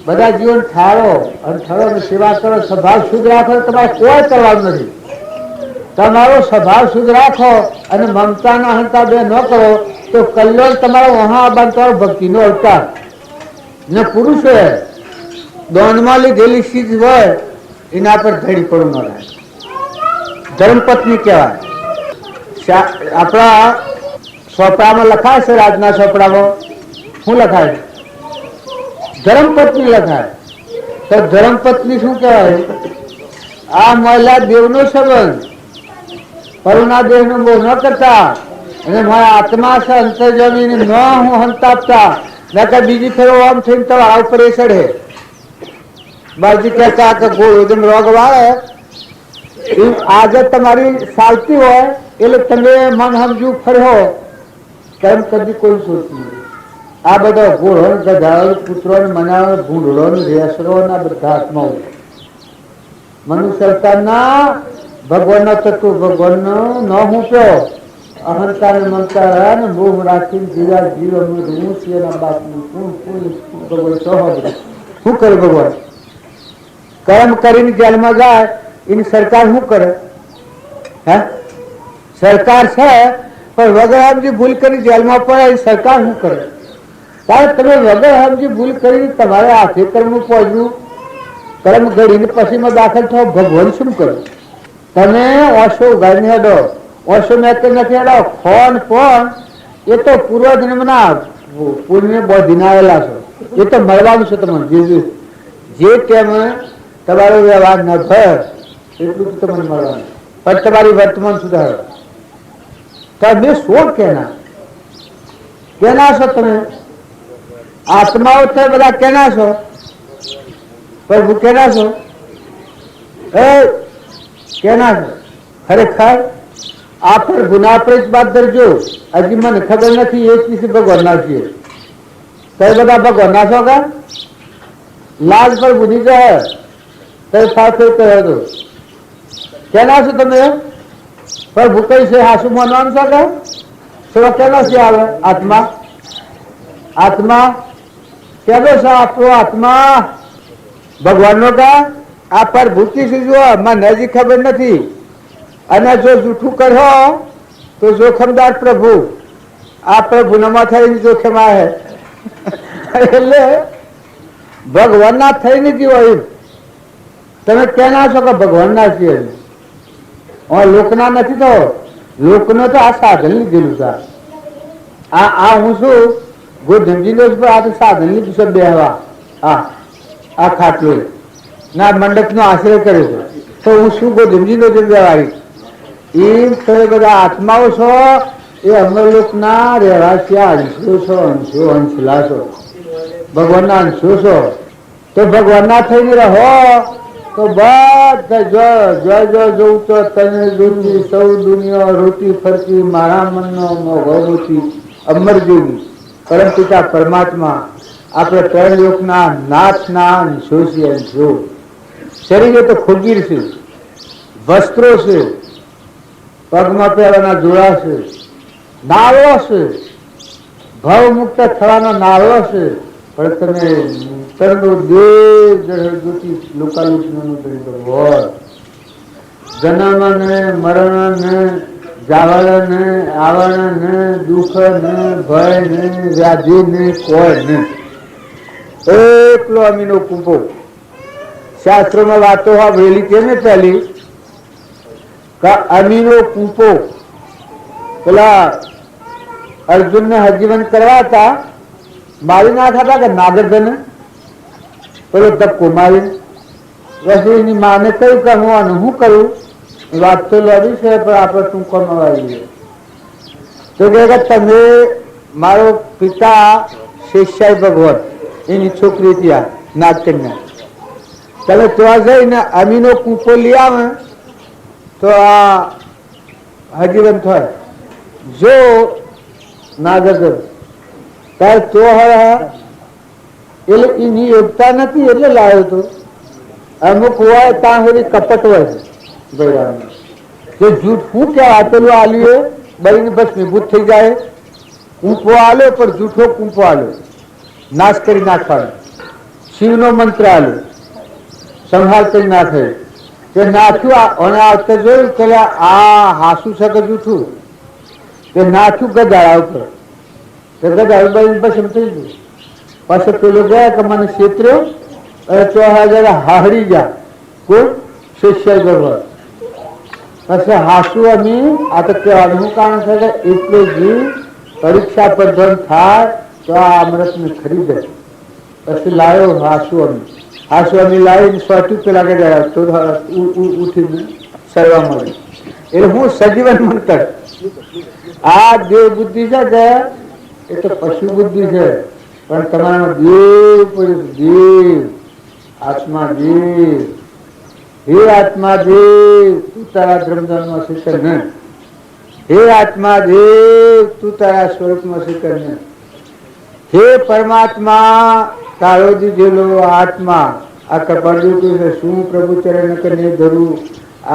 [SPEAKER 2] બધા જીવન ઠારો અને ઠારો સેવા કરો સ્વભાવ શુદ્ધ રાખો તમારે કોઈ કરવાનું નથી તમારો સ્વભાવ શુદ્ધ રાખો અને મમતાના હંતા બે ન કરો તો કલ્યાણ તમારો વહા બાંધવાનો ભક્તિનો અવતાર ને પુરુષ હોય દોનમાં લીધેલી ચીજ હોય એના પર ધડી પડવું ન રહે ધર્મપત્ની કહેવાય આપણા ચોપડામાં લખાય છે રાજના ચોપડામાં શું લખાય ધર્મપત્ની લખાય તો ધર્મપત્ની શું કહેવાય આ મહિલા દેવનો સંબંધ કરુણા દેવનો મોહ ન કરતા અને મારા આત્મા છે અંતર્જમીને ન હું હંતાપતા નકર બીજી ફેરો આમ થઈને તો આ ઉપર એ ચડે બાજી કહેતા કે એકદમ રોગ વાળે આજે તમારી ચાલતી હોય એટલે તમે મન સમજુ ફર્યો તેમ કદી કોઈ સોચતું નથી આ બધો ઘોડો ગધાડો પુત્રો મનાવો ભૂંડળો રેસરો ના બધા આત્માઓ મનુષ્ય અવતારના ભગવાનનો તત્વ ભગવાનનો ન મૂક્યો અહંકાર મમતા ને મોહ રાખીને જીવા જીવન હું સિંહના બાપનું ભગવાન શું કરે ભગવાન કર્મ કરીને જેલમાં જાય એની સરકાર શું કરે હે સરકાર છે પણ વગર સમજી ભૂલ કરી જેલમાં પડે સરકાર શું કરે કારણ તમે વગર સમજી ભૂલ કરી તમારે હાથે કર્મ પહોંચવું કર્મ ઘડીને પછીમાં દાખલ થાવ ભગવાન શું કરે તમે ઓછો ઉગાડીને હેડો ઓછો મેં નથી હેડો ફોન એ તો પૂર્વજન્મના પુણ્ય બોધીને આવેલા છો એ તો મળવાનું છે તમને જે ટાઈમે તમારો વ્યવહાર ન ભર એટલું જ તમને મળવાનું, પણ તમારી વર્તમાન સુધારો. તમે શું કેના છો? તમે આત્માઓ છે બધા કેના છો? પ્રભુ કેના છો? કેના છો ખરેખર? આ પ્રભુના આપણે જ બાદ ધરજો. હજી મને ખબર નથી એ વિશે ભગવાનના છીએ. કઈ બધા ભગવાનના છો કા? લાજ પર બુદ્ધિ કહે કઈ સાથે કહ્યો હતો કેના છો તમે? પ્રભુ કઈ છે હાસુ માનવાનું છે કે શું કેના છે? આવે આત્મા. આત્મા કેનો છે? આપણો આત્મા ભગવાનનો કા? આ પ્રભુ શું જો મને હજી ખબર નથી. અને જો જૂઠું કરો તો જોખમદાર પ્રભુ. આ પ્રભુના માથે જોખમ આવે એટલે ભગવાનના થઈને જીવો. તમે કેના છો કે ભગવાનના છીએ? લોકના નથી. તો લોકનો તો આ સાધન લીધેલું છે. આ હું શું ગોધમજીનો આ તો સાધન લીધું છે બેહવા. આ ખાટલો ના મંડપનો આશ્રય કર્યો છે. તો હું શું ગોધમજીનો જ વ્યવહારિક એમ તમે બધા આત્માઓ છો. એ અમરલોકના રહેવાસી અંશો છો. અંશલા છો. ભગવાનના અંશો છો. તો ભગવાનના થઈને રહો તો બધા જોઉં તો તને જોતી સૌ દુનિયા રોતી ફરતી મારા મનનો મોઘો રોતી અમર જોગી પરમ પિતા પરમાત્મા આપણે ત્રણ લોકના નાથના અંશો છે. અંશો શરીરે તો ખોગીર છે, વસ્ત્રો છે, પગમાં પહેરવાના જોડા છે, નાળો છે, ભાવ મુક્ત થવાનો નાળો છે. પણ તમે તરનો દેવતી લોકાલુચનો જન્મ ને મરણ ને જાવણ ને આવણ ને દુઃખ ને ભય ને વ્યાધિ ને કોઈ ને એકલો અમીનો કૂપો. શાસ્ત્રોમાં વાતો સાંભળેલી કે ને પહેલી અમીનો કૂપો પેલા અર્જુન ને હજીવન કરવા હતા મારી નાખા હતા કે નાગરધન પેલો ધક્કો મારી પછી એની માને કયું કરવાનું શું કરું? વાત તો લડી છે પણ આપણે ટૂંકમાં આવી તો કે તમે મારો પિતા શેષાઈ ભગવાન એની છોકરી ત્યાં નાગકન્યા તમે ત્યાં જઈને અમીનો કૂપો લઈ આવે તો આ હજીવન થાય. જો નાગરધન ત્યારે તો એટલે એની એકતા નથી એટલે લાવ્યો હતો. અમુક હોય ત્યાં સુધી કપટ હોય છે જૂઠ શું કહેવાય પેલું આલ્યું બળીને ભસ્મીભૂત થઈ જાય. કૂંપો આલ્યો પણ જૂઠો કૂંપો આલ્યો નાશ કરી નાખવાનો. શિવનો મંત્ર આલ્યો સંહાર કરી નાખે કે નાખ્યું. અને આવતા જોયું કે આ હાસું છે કે જૂઠું કે નાખ્યું ગદાળા ઉપર ગદાળું બળીને ભસ્મ થઈ ગયું. પછી પેલો ગયા કે મને ક્ષેત્ર્યો તો હાહડી ગયા કોઈ શિષ્ય ભગવાન પછી હાસુ અમે આ તો કહેવાનું કારણ છે કે એટલે જે પરીક્ષા પર ધન થાય તો આ અમૃતને ખરીદે. પછી લાવ્યો હાસુ અમે લાવીને સ્વાટી પેલા ગયા તો ઉઠીને સરવા મળે. એટલે હું સજીવન મંતર આ દેવ બુદ્ધિ છે કે એ તો પશુ બુદ્ધિ છે પણ તમારા દેવ પડ્યું. દેવ આત્મા દેવ. હે આત્મા દેવ તું તારા ધર્મધર્મમાં શિખર ને. હે આત્મા દેવ તું તારા સ્વરૂપમાં શિખર ને. હે પરમાત્મા તારો દીધેલો આત્મા આ કપાળ્યું છે શું પ્રભુ ચરણ કરીને ધરું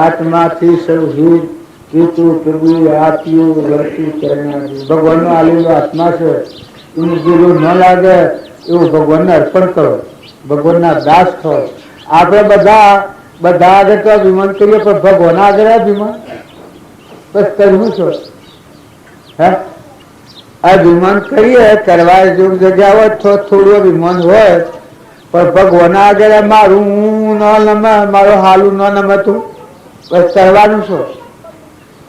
[SPEAKER 2] આત્માથી સૌ હિત કે તું પ્રભુ આપ્યું વર્તું ચરણ. ભગવાનનો આલેલો આત્મા છે એનું જેવું ન લાગે એવું ભગવાનને અર્પણ કરો. ભગવાનના દાસ થો. આપણે બધા આગળ તો અભિમાન કરીએ પણ ભગવાન આગળ અભિમાન બસ કરવું છો. હે અભિમાન કરીએ કરવા જો જગ્યા હોય તો થોડું અભિમાન હોય પણ ભગવાન આગળ મારું ન નમે મારું હાલું ન નમે તું બસ કરવાનું છો.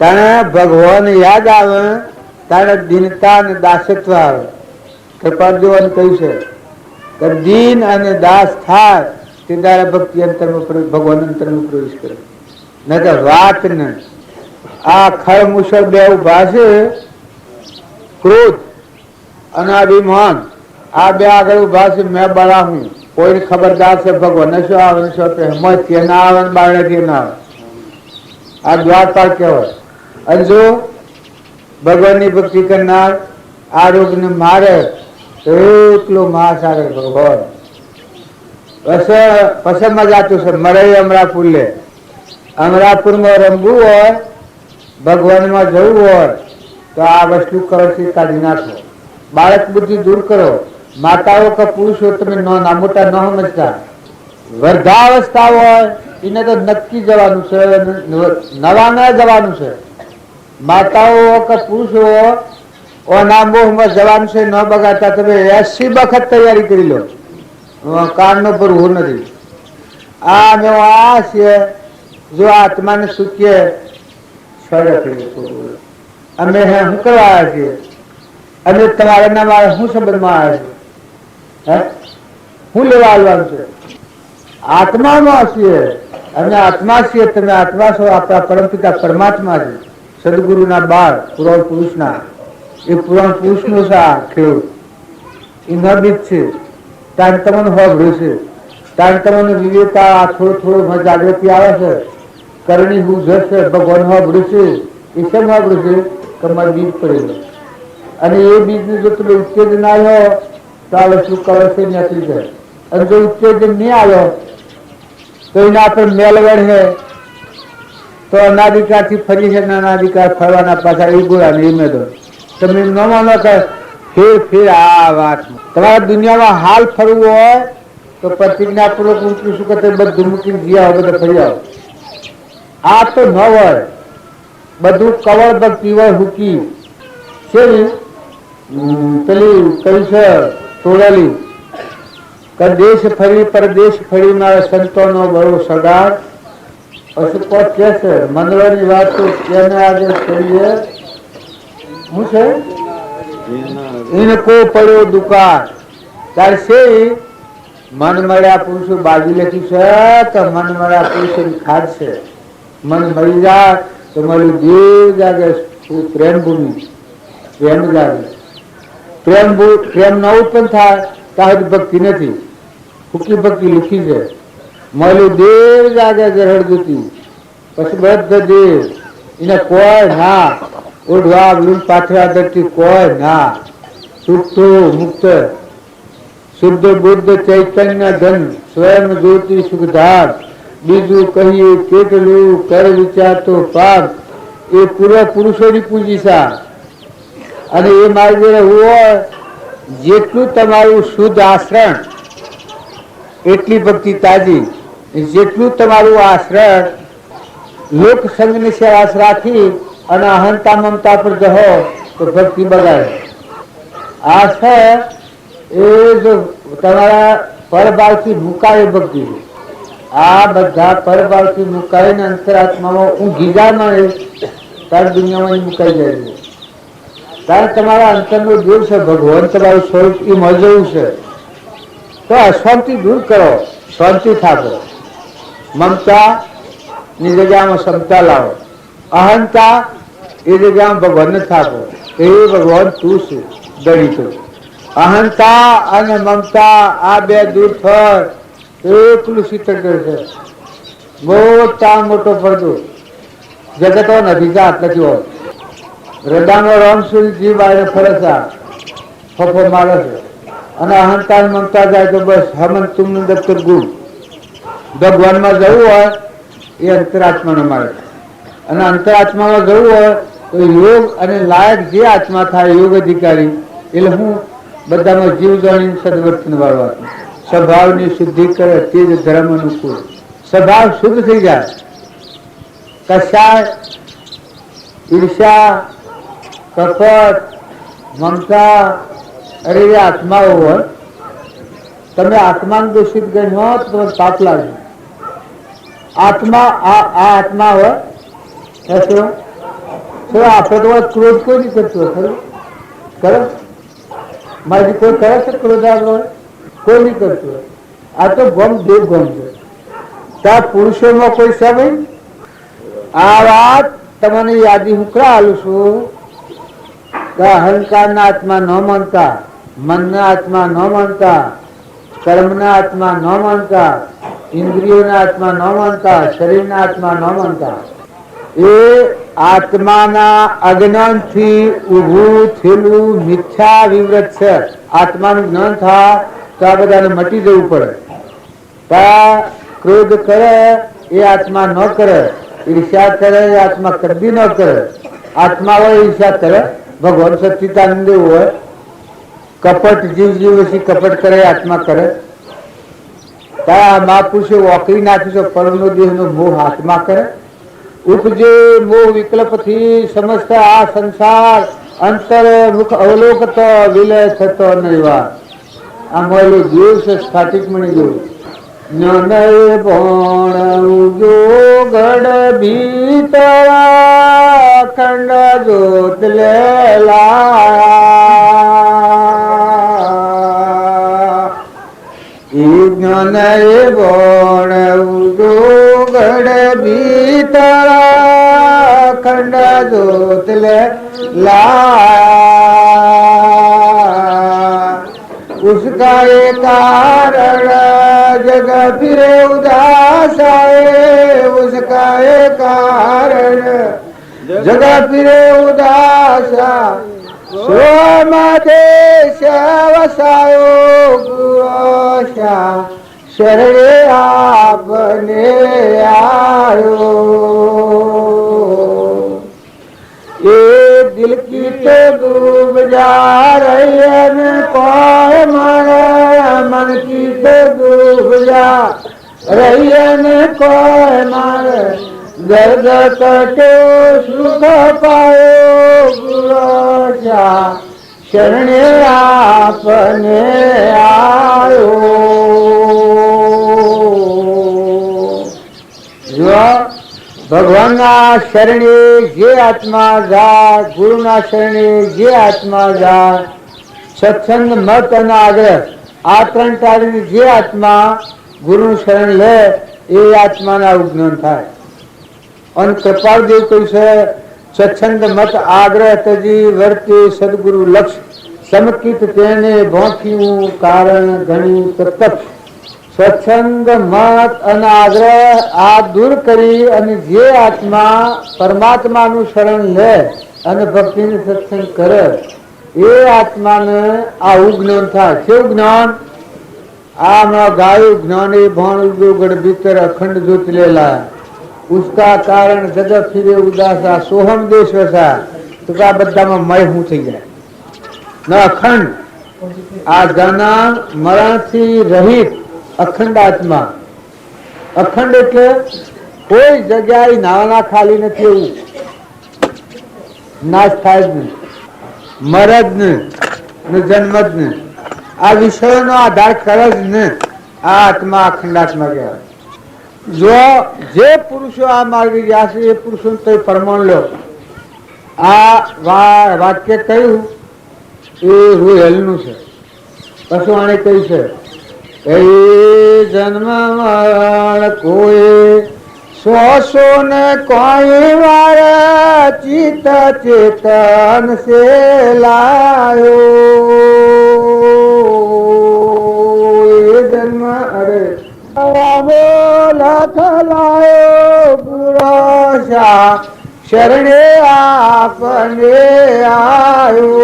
[SPEAKER 2] તને ભગવાન યાદ આવે તારે દીનતા અને દાસત્વ આવે. કૃપા જોવાનું કહ્યું છે કે દીન અને દાસ થાય તે દાડે ભક્તિ અંતરમાં ભગવાન અંતરમાં પ્રવેશ કરે. ન તો વાત ને આ ખર મુસળ બે ઉભા છે, ક્રોધ અને અભિમાન, આ બે આગળ ઉભા છે. મેં બળા હું, કોઈને ખબરદાર છે ભગવાન શું આવે શું હિંમત કે ના આવે બાળક કે ના આવે. આ દ્વારપાળ કહેવાય. અને જો ભગવાનની ભક્તિ કરનાર આ રોગને મારે એટલો મહાસાગર ભગવાન પછી મજાતું છે. મળે અમરાપુર લે, અમરાપુરમાં રમવું હોય, ભગવાનમાં જવું હોય તો આ વસ્તુ કરો છે કાઢી નાખો. બાળક બુદ્ધિ દૂર કરો. માતાઓ કે પુરુષો તમે નાના મોટા ન સમજતા. વૃદ્ધાવસ્થા હોય એને તો નક્કી જવાનું છે, નવા ન જવાનું છે. માતાઓ કે પુરુષો ઓના મોહમાં જવાનું છે, ન બગાડતા. તમે 80 વખત તૈયારી કરી લો, કારનો ભરવું નથી. આ મેં આ છે જો આત્માને સૂચીએ અમે શું કરવા આવ્યા છીએ? અમે તમારા ના મારે શું સંબંધમાં આવ્યા છે? શું લેવા આવવાનું છે? આત્મામાં છીએ, અમે આત્મા છીએ. તમે આત્મા છો, આપણા પરમપિતા પરમાત્મા છે, સદગુરુના બાળ પુરાણ પુરુષના. એ પુરાણ પુરુષનો છે આ ખેડૂત. એ ન બીજ છે તારે તમને હોભળ્યું છે, તારે તમને વિવેકા આ થોડો જાગૃતિ આવે છે. કરણી હું જશે ભગવાન હોભળ્યું છે. એ શેમ હોભળ્યું છે? તમારે બીજ પડેલો. અને એ બીજને જો તમે ઉત્તેજન આવ્યો તો આ વસ્તુ કરે છે નીકળી જાય. અને જો ઉત્તેજન નહીં આવ્યો તો એના આપણે મેલવેડ છે તો અનાધિકારથી ફરી છે. અનાધિકાર ફરવાના પાછા એ ગોળા ને એ મેદો. તમે ન માનો કે ફેર આ વાત તમારા દુનિયામાં હાલ ફરવું હોય તો પ્રતિજ્ઞાપૂર્વક ઊંચું શું કે બધું મૂકીને જીયા હોય, બધા ફરી આવો. આ તો ન હોય, બધું કવળ ભક્તિ હોય. હુકી છે પેલી કઈ છે તોડેલી કે દેશ ફરી પરદેશ ફરી મારા સંતોનો બળો સગાર. પછી કોટ કે છે મંદવાની વાત તો તેને આજે કરીએ શું છે? એને કો પડ્યો દુકાળ ત્યારે છે મન મળ્યા પુરુષો બાજુ લખ્યું છે કે મન મળ્યા પુરુષો ખાદ છે. મન મળી જાય તો મળ્યું દેવ જાગે, પ્રેમ ભૂમિ પ્રેમ જાગે. પ્રેમ ન ઉત્પન્ન થાય ત્યાં ભક્તિ નથી. ફૂકી ભક્તિ લુખી છે. મળ્યું દેવ જાગે જરહળજુતી, પછી બધા દેવ એને કોઈ ના ઓઢવા પાથરા દરથી કોઈ ના. શુદ્ધ મુક્ત શુદ્ધ બુદ્ધ ચૈતન્ય ધન સ્વયં જ્યોતિ સુખધાર. બીજું કહીએ કેટલું કર વિચાર તો પાપ. એ પૂર્વ પુરુષોની પૂજી સા. અને એ મારી જોડે હોય જેટલું તમારું શુદ્ધ આચરણ એટલી ભક્તિ તાજી. જેટલું તમારું આચરણ લોક સંઘની સેવાસ રાખી અને અહંતા મમતા પર જહો તો ભક્તિ બગાડે. આ છે એ જો તમારા પરભાવથી મુકાય ભક્તિ. આ બધા પરભાવથી મુકાઈને અંતરાત્મામાં ઊંઘી જાય તાર દુનિયામાં મુકાઈ જાય છે. કારણ તમારા અંતરનો દેવ છે ભગવાન, તમારું સ્વરૂપ એ મજવું છે. તો અશાંતિ દૂર કરો, શાંતિ થાકો. મમતા ની જગ્યામાં ક્ષમતા લાવો. અહંતા એ જગ્યામાં ભગવાનને થાકો. એ ભગવાન તું છે દલિતો. અહંતા અને મમતા આ બે દૂર થર એટલું શીતળ છે. મોટા મોટો પડદો જગતો નથી જાત નથી હોય. હૃદયમાં રામસુરી જીવ આવીને ફરસા ફફો મારે છે. અને અહંકાર મમતા જાય તો બસ હમન તુમનું દફતર ગુણ. ભગવાનમાં જવું હોય એ અંતરાત્માનો માર્ગ. અને અંતરાત્મામાં જવું હોય તો યોગ અને લાયક જે આત્મા થાય યોગ અધિકારી એટલે હું બધામાં જીવ જાણીને સદવર્તન વાળવા. સ્વભાવની શુદ્ધિ કરે તે જ ધર્મ અનુકૂળ. સ્વભાવ શુદ્ધ થઈ જાય. કશાય ઈર્ષા કપટ મમતા અરે એ આત્માઓ હોય. તમે આત્માને દોષિત ગઈ હો તો તમે પાપ લાગે. આત્મા આ આત્મા હોય શું આપણે તો ક્રોધ કોઈ નહીં કરતું હોય. ખરું કરે મારી કોઈ કરે છે ક્રોધ આપણો કોઈ નહીં કરતું હોય. આ તો ગમ દેવ ગમ છે. ત્યાં પુરુષોમાં કોઈ છે ભાઈ? આ વાત તમને યાદી હું કરાવું છું કે અહંકારના આત્મા ન માનતા, મનના આત્મા ન માનતા, કર્મના આત્મા ન માનતા, ઇન્દ્રિયોના આત્મા ન માનતા, શરીરના આત્મા ન માનતા, એ આત્માના અજ્ઞાનથી ઊભું થયેલું મિથ્યા વિવ્રત છે. આત્માનું જ્ઞાન થાય તો આ બધાને મટી જવું પડે. ક્રોધ કરે એ આત્મા ન કરે, ઈર્ષ્યા કરે એ આત્મા કદી ન કરે. આત્મા હોય ઈર્ષ્યા કરે, ભગવાન સચ્ચિદાનંદ હોય કપટ જીવ પછી કપટ કરે આત્મા કરે. મહાપુરુષે વોકરી નાખ્યું છે પરમનો દેહનો મોહ આત્મા કરે. ઉપજે મોહ વિકલ્પથી સમસ્ત આ સંસાર અંતર મુખ અવલોકતો વિલય થતો નૈવા. આ મળેલું દેવ છે સ્થાટિક મણી જેવું. જ્ઞાનય ભણ ગઢ ભીતરા ખંડ જોત લેલા. જ્ઞાનય ભણ ગઢ ભીતરા ખંડ જોત લેલા. उसका ये कारण जग फिरे उदास आए, उसका ये कारण जग फिरे उदास. सोम देश वसायो गुरोशा शरणे आपने आयो. ये दिल की तो डूब जा रही है कोई मारे, मन की तो डूब जा रही है कोई मारे. दर्द कटे सुख पायो गुरोशा शरणे आपने आयो. जो ભગવાનના શરણે જે આત્મા જાય, ગુરુના શરણે જે આત્મા જાય, સત્સંગ મત અને આગ્રહ આ ત્રણ ટાળીને જે આત્મા ગુરુનું શરણ લે એ આત્માના ઉજ્ઞાન થાય. અને કૃપાળદેવ કહ્યું છે સત્સંગ મત આગ્રહ તજી વર્તે સદગુરુ લક્ષ સમકિત તેને ભોંખ્યું કારણ ઘણી પ્રત્યક્ષ. સત્સંગ મત અને આગ્રહ આ દૂર કરી અને જે આત્મા પરમાત્માનું શરણ લે અને ભક્તિનું સત્સંગ કરે એ આત્માને આવું જ્ઞાન થાય. કેવું જ્ઞાન? આમાં ગાયું જ્ઞાન એ ભણ ગઢ ભીતર અખંડ જ્યોત લેલા. उसका कारण જગત ફિરે ઉદાસા સોહમ દેશ વસા. તો આ બધામાં મય હું થઈ જાય ન અખંડ. આ જન્મ મરણથી રહિત અખંડ આત્મા. અખંડ એટલે કોઈ જગ્યાએ નાના ખાલી નથી, એવું નાશ થાય જ નહીં, મરે જ નહીં, જન્મ જ નહીં, આ વિષયોનો આધાર કરે જ નહીં. આ આત્મા અખંડ આત્મા કહેવાય. જો જે પુરુષો આ માર્ગે ગયા છે એ પુરુષો તો પ્રમાણ લો. આ વાક્ય કહ્યું એ રૂહેલનું છે. પછી આને કહ્યું છે એ જન્મ મરણ કોઈ સોસો ને કોઈ વાર ચિત ચેતન સે લાયો. એ જન્મ અરે લખ લાયો પુરુષા શરણે આપને આયો.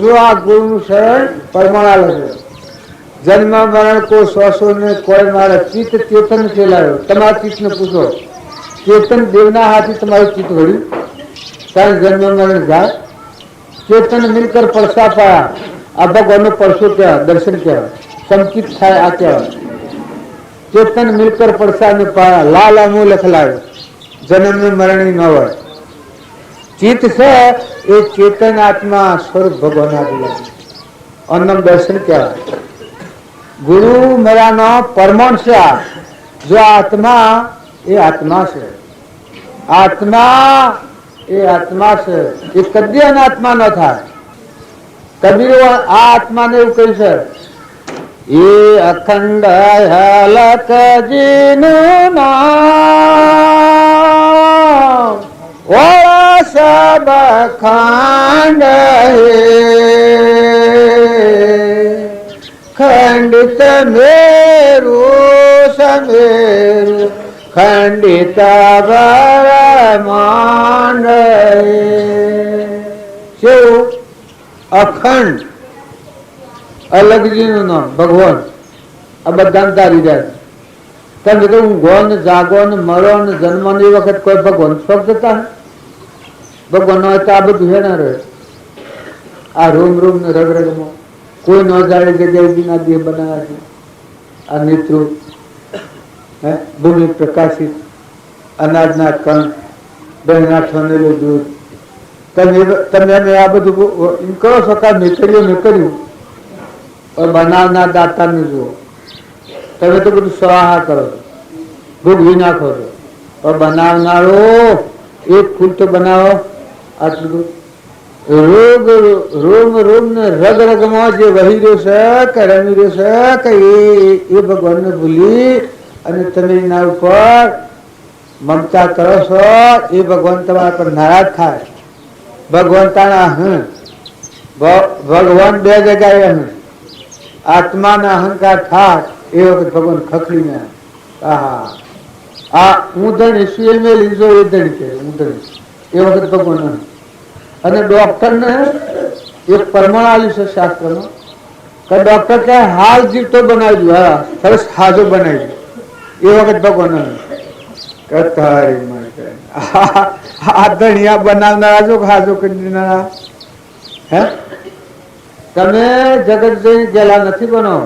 [SPEAKER 2] જો આ ગુરુનું શરણ પરમાણાલો છે. જન્મ મરણ કો શ્વાસો ને કોઈ મારા ચિત્ત ચેતન ચેલાયો. તમારા ચિત્તને પૂછો ચેતન દેવના હાથે તમારું ચિત્ત વળ્યું કારણ જન્મ મરણ જાય. ચેતન મિલકર પડસા પાયા. આ ભગવાનનો પડસો કહેવાય, દર્શન કહેવાય, સંકિત થાય આ કહેવાય. ચેતન મિલકર પડસા ને પાયા લાલ અમુ લખલાયો. જન્મ મરણ ન હોય. ચિત્ત છે એ ચેતન આત્મા સ્વરૂપ ભગવાન આપેલા છે. અન્નમ દર્શન કહેવાય. ગુરુ મેરાનો પરમાણ છે. જો આત્મા એ આત્મા છે, આત્મા એ આત્મા છે, એ કદી અનાત્મા ન થાય. કબીર આ આત્માને એવું કહ્યું છે એ અખંડ હલકજીનું નામ ઓળા સબ ખાંડ ખંડિત મેરુ સમેરુ ખંડિત બ્રહ્માંડ શું અખંડ અલગજીનું નામ ભગવાન આ બધા તારી જાય. તમે તો ઊંઘો ને જાગો ને મરો ને જન્મ ની વખત કોઈ ભગવાન શબ્દ હતા ભગવાન હોય તો આ બધું હે ના રહે. આ રૂમ રૂમ ને રગ રગમાં કોઈ ન જાણે જગ્યાએ બીના દેહ બનાવ્યા છે. આ નેત્રો ભૂમિ પ્રકાશિત અનાજના કણ બહેના ઠનેલું દૂધ તમે આ બધું એમ કરો છો કે મેં કર્યું બનાવનાર દાતાને જુઓ. તમે તો બધું સ્વાહા કરો છો, ભોગવી નાખો છો. પણ બનાવનારો એક ફૂલ તો બનાવો. આટલું રોમ રોમ ને રગ રગમાં જે વહી રહ્યો છે કે રમી રહ્યો છે કે એ ભગવાનને ભૂલી અને તમે એના ઉપર મમતા કરો છો. એ ભગવાન તમારા પર નારાજ થાય. ભગવાન તારા ભગવાન બે જગ્યાએ આત્માના અહંકાર થાય એ વખત ભગવાન ખખડીને આ હું ધણી સુયેલ મેં લીધો એ ધણી કે હું ધણી એ વખત ભગવાન. અને ડોક્ટર ને એક પરમાણ આવ્યું છે શાસ્ત્રમાં કે ડોક્ટર કે હાલ જીવતો બનાવી દઉં. હા સરસ હાજો બનાવી દઉં એ વખત ભગવાન આ ધણિયા બનાવનારા જો હાજો કરી દેનારા. હે તમે જગત જઈને ગયેલા નથી બનો.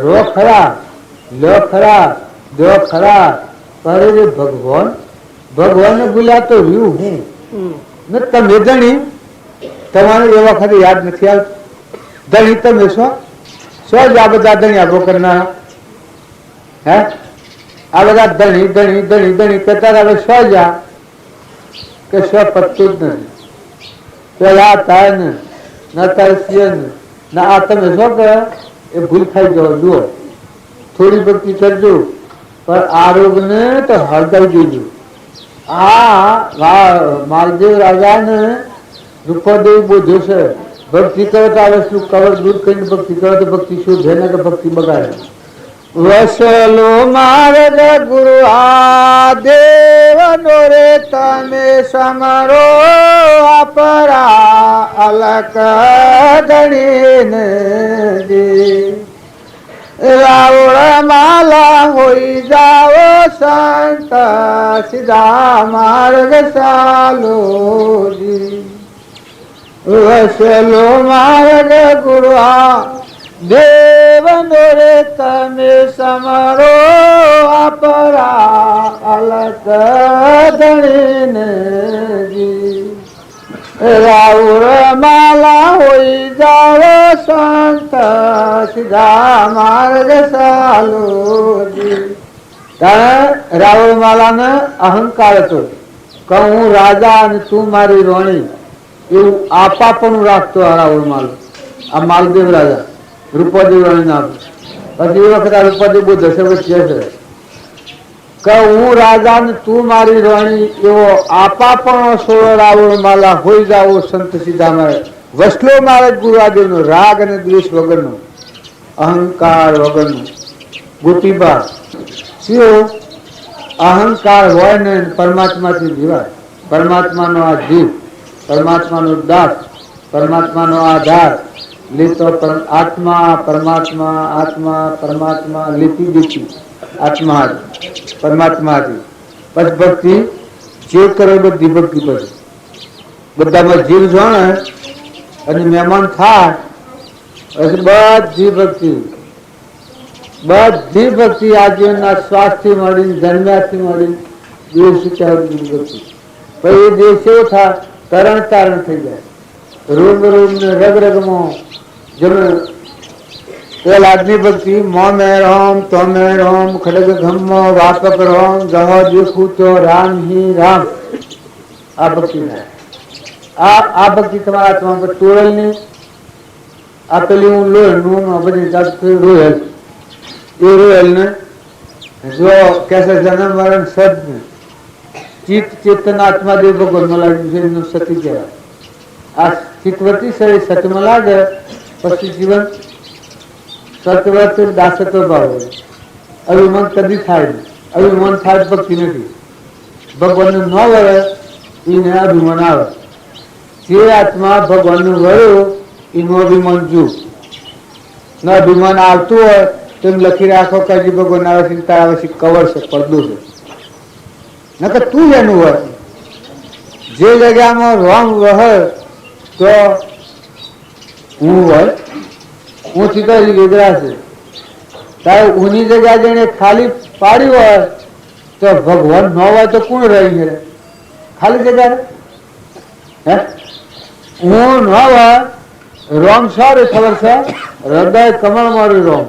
[SPEAKER 2] રો ખરા લો ખરા દો ખરા અરે ભગવાન ભગવાનને ભૂલ્યા તો રહ્યું હું ને તમે ધણી તમારે એ વખતે યાદ નથી આવતું. ધણી તમે છો જ આ બધા ધણી આપો કરનારા. હે આ બધા ધણી ધણી ધણી ધણી કહેતા હવે સ્વ જા કે સ્વ પત્તું જ નથી. પેલા થાય ને ના તારે સિંહ ને ના આ તમે શું કહે એ ભૂલ ખાઈ જાઓ. જુઓ થોડી ભક્તિ કરજો પણ આ રોગ ને તો હળગાઈ દેજો. આ માલદેવ રાજા ને રૂપાદેવી બોધ્યો છે ભક્તિ કરો તો આવે શું કવર દૂર કરીને ભક્તિ કરો તો ભક્તિ શું છે ને કે ભક્તિ બગાડે. વસલો માર્ગ ગુરુ આ દેવ નો રે તમે સમરો અપરા અલક ધણીને રાવળ માલા હોઈ જાઓ સંત સીધા માર્ગ ચાલો. વસલો માર્ગ ગુરુ આ દેવ નો રે તમે સમરો અપરા અલક ધણીને રાઉર માલા હોઈ જાઓ સંત સીધા માર્ગ ચાલો. રાવળ માલા ને અહંકાર હતો કે હું રાજા અને તું મારી રોણી એવું આપા પણ રાખતો. આ રાવળ માલો આ માલદેવ રાજા રૂપાદેવ રાણી ના પછી એ વખત આ રૂપાદેવ બહુ દશરથ છે કે હું રાજા ને તું મારી રાણી એવો આપા પણ સોળો રાવણ માલા હોઈ જાઓ સંત સીધા મારે. વસલો મારે ગુરુદેવ નો રાગ અને દ્વેષ વગરનો અહંકાર વગરનો ગોટીબા શું અહંકાર હોય ને પરમાત્માથી જીવાય. પરમાત્માનો આ જીવ પરમાત્માનો દાસ પરમાત્માનો આધાર લીતો આત્મા પરમાત્મા આત્મા પરમાત્મા લીટી દીધી આત્મા પરમાત્માથી બસ ભક્તિ જે કરે બધી ભક્તિ પછી બધામાં જીવ જોણે અને મહેમાન થાય પછી બધી ભક્તિ આજીવનના શ્વાસથી મળીને જન્મ્યાથી મળીને દેશ બધી ભક્તિ પછી એ દેશ એવો થાય તરણ તારણ થઈ જાય. રૂમ રૂમ ને રગ રગમાં જમે આદમી ભક્તિ મો મે રામ તો મે રામ ખડગ ઘમ વાપક રામ ગહ દેખું તો રામ હી રામ. આ ભક્તિ આ ભક્તિ તમારા આત્મા પર તોડેલ નહીં આ પેલી હું લોહીનું બધી જાતનું રોયલ, એ રોયલ ને જો કેસે જન્મ મરણ સદ ચિત્ત ચેતન આત્મા દેવ ભગવાનમાં લાગ્યું છે એનું સતી કહેવાય. આ ચિત્તવતી શરીર સતમાં લાગે પછી જીવન સતવત દાસત્વ ભાવ હોય. અભિમાન કદી થાય નહીં. અભિમાન થાય ભક્તિ નથી. ભગવાનનું ન વળે એને અભિમાન આવે. જે આત્મા ભગવાનનું વળ્યું એનું અભિમાન જુ ન અભિમાન આવતું હોય તો એમ લખી રાખો કે હજી ભગવાન આવે છે તારા પછી કવર છે, પડદો છે. નકર તું એનું વળ. જે જગ્યામાં રોમ વહે તો હું વળ, હું સીધા વેગરા છે. તારે ઊની જગ્યા જઈને ખાલી પાડી હોય તો ભગવાન ન હોય તો કોણ રહી છે ખાલી જગ્યા? હે હું ન હોય રોમ સારું ખબર છે, હૃદય કમળ મારું રોમ.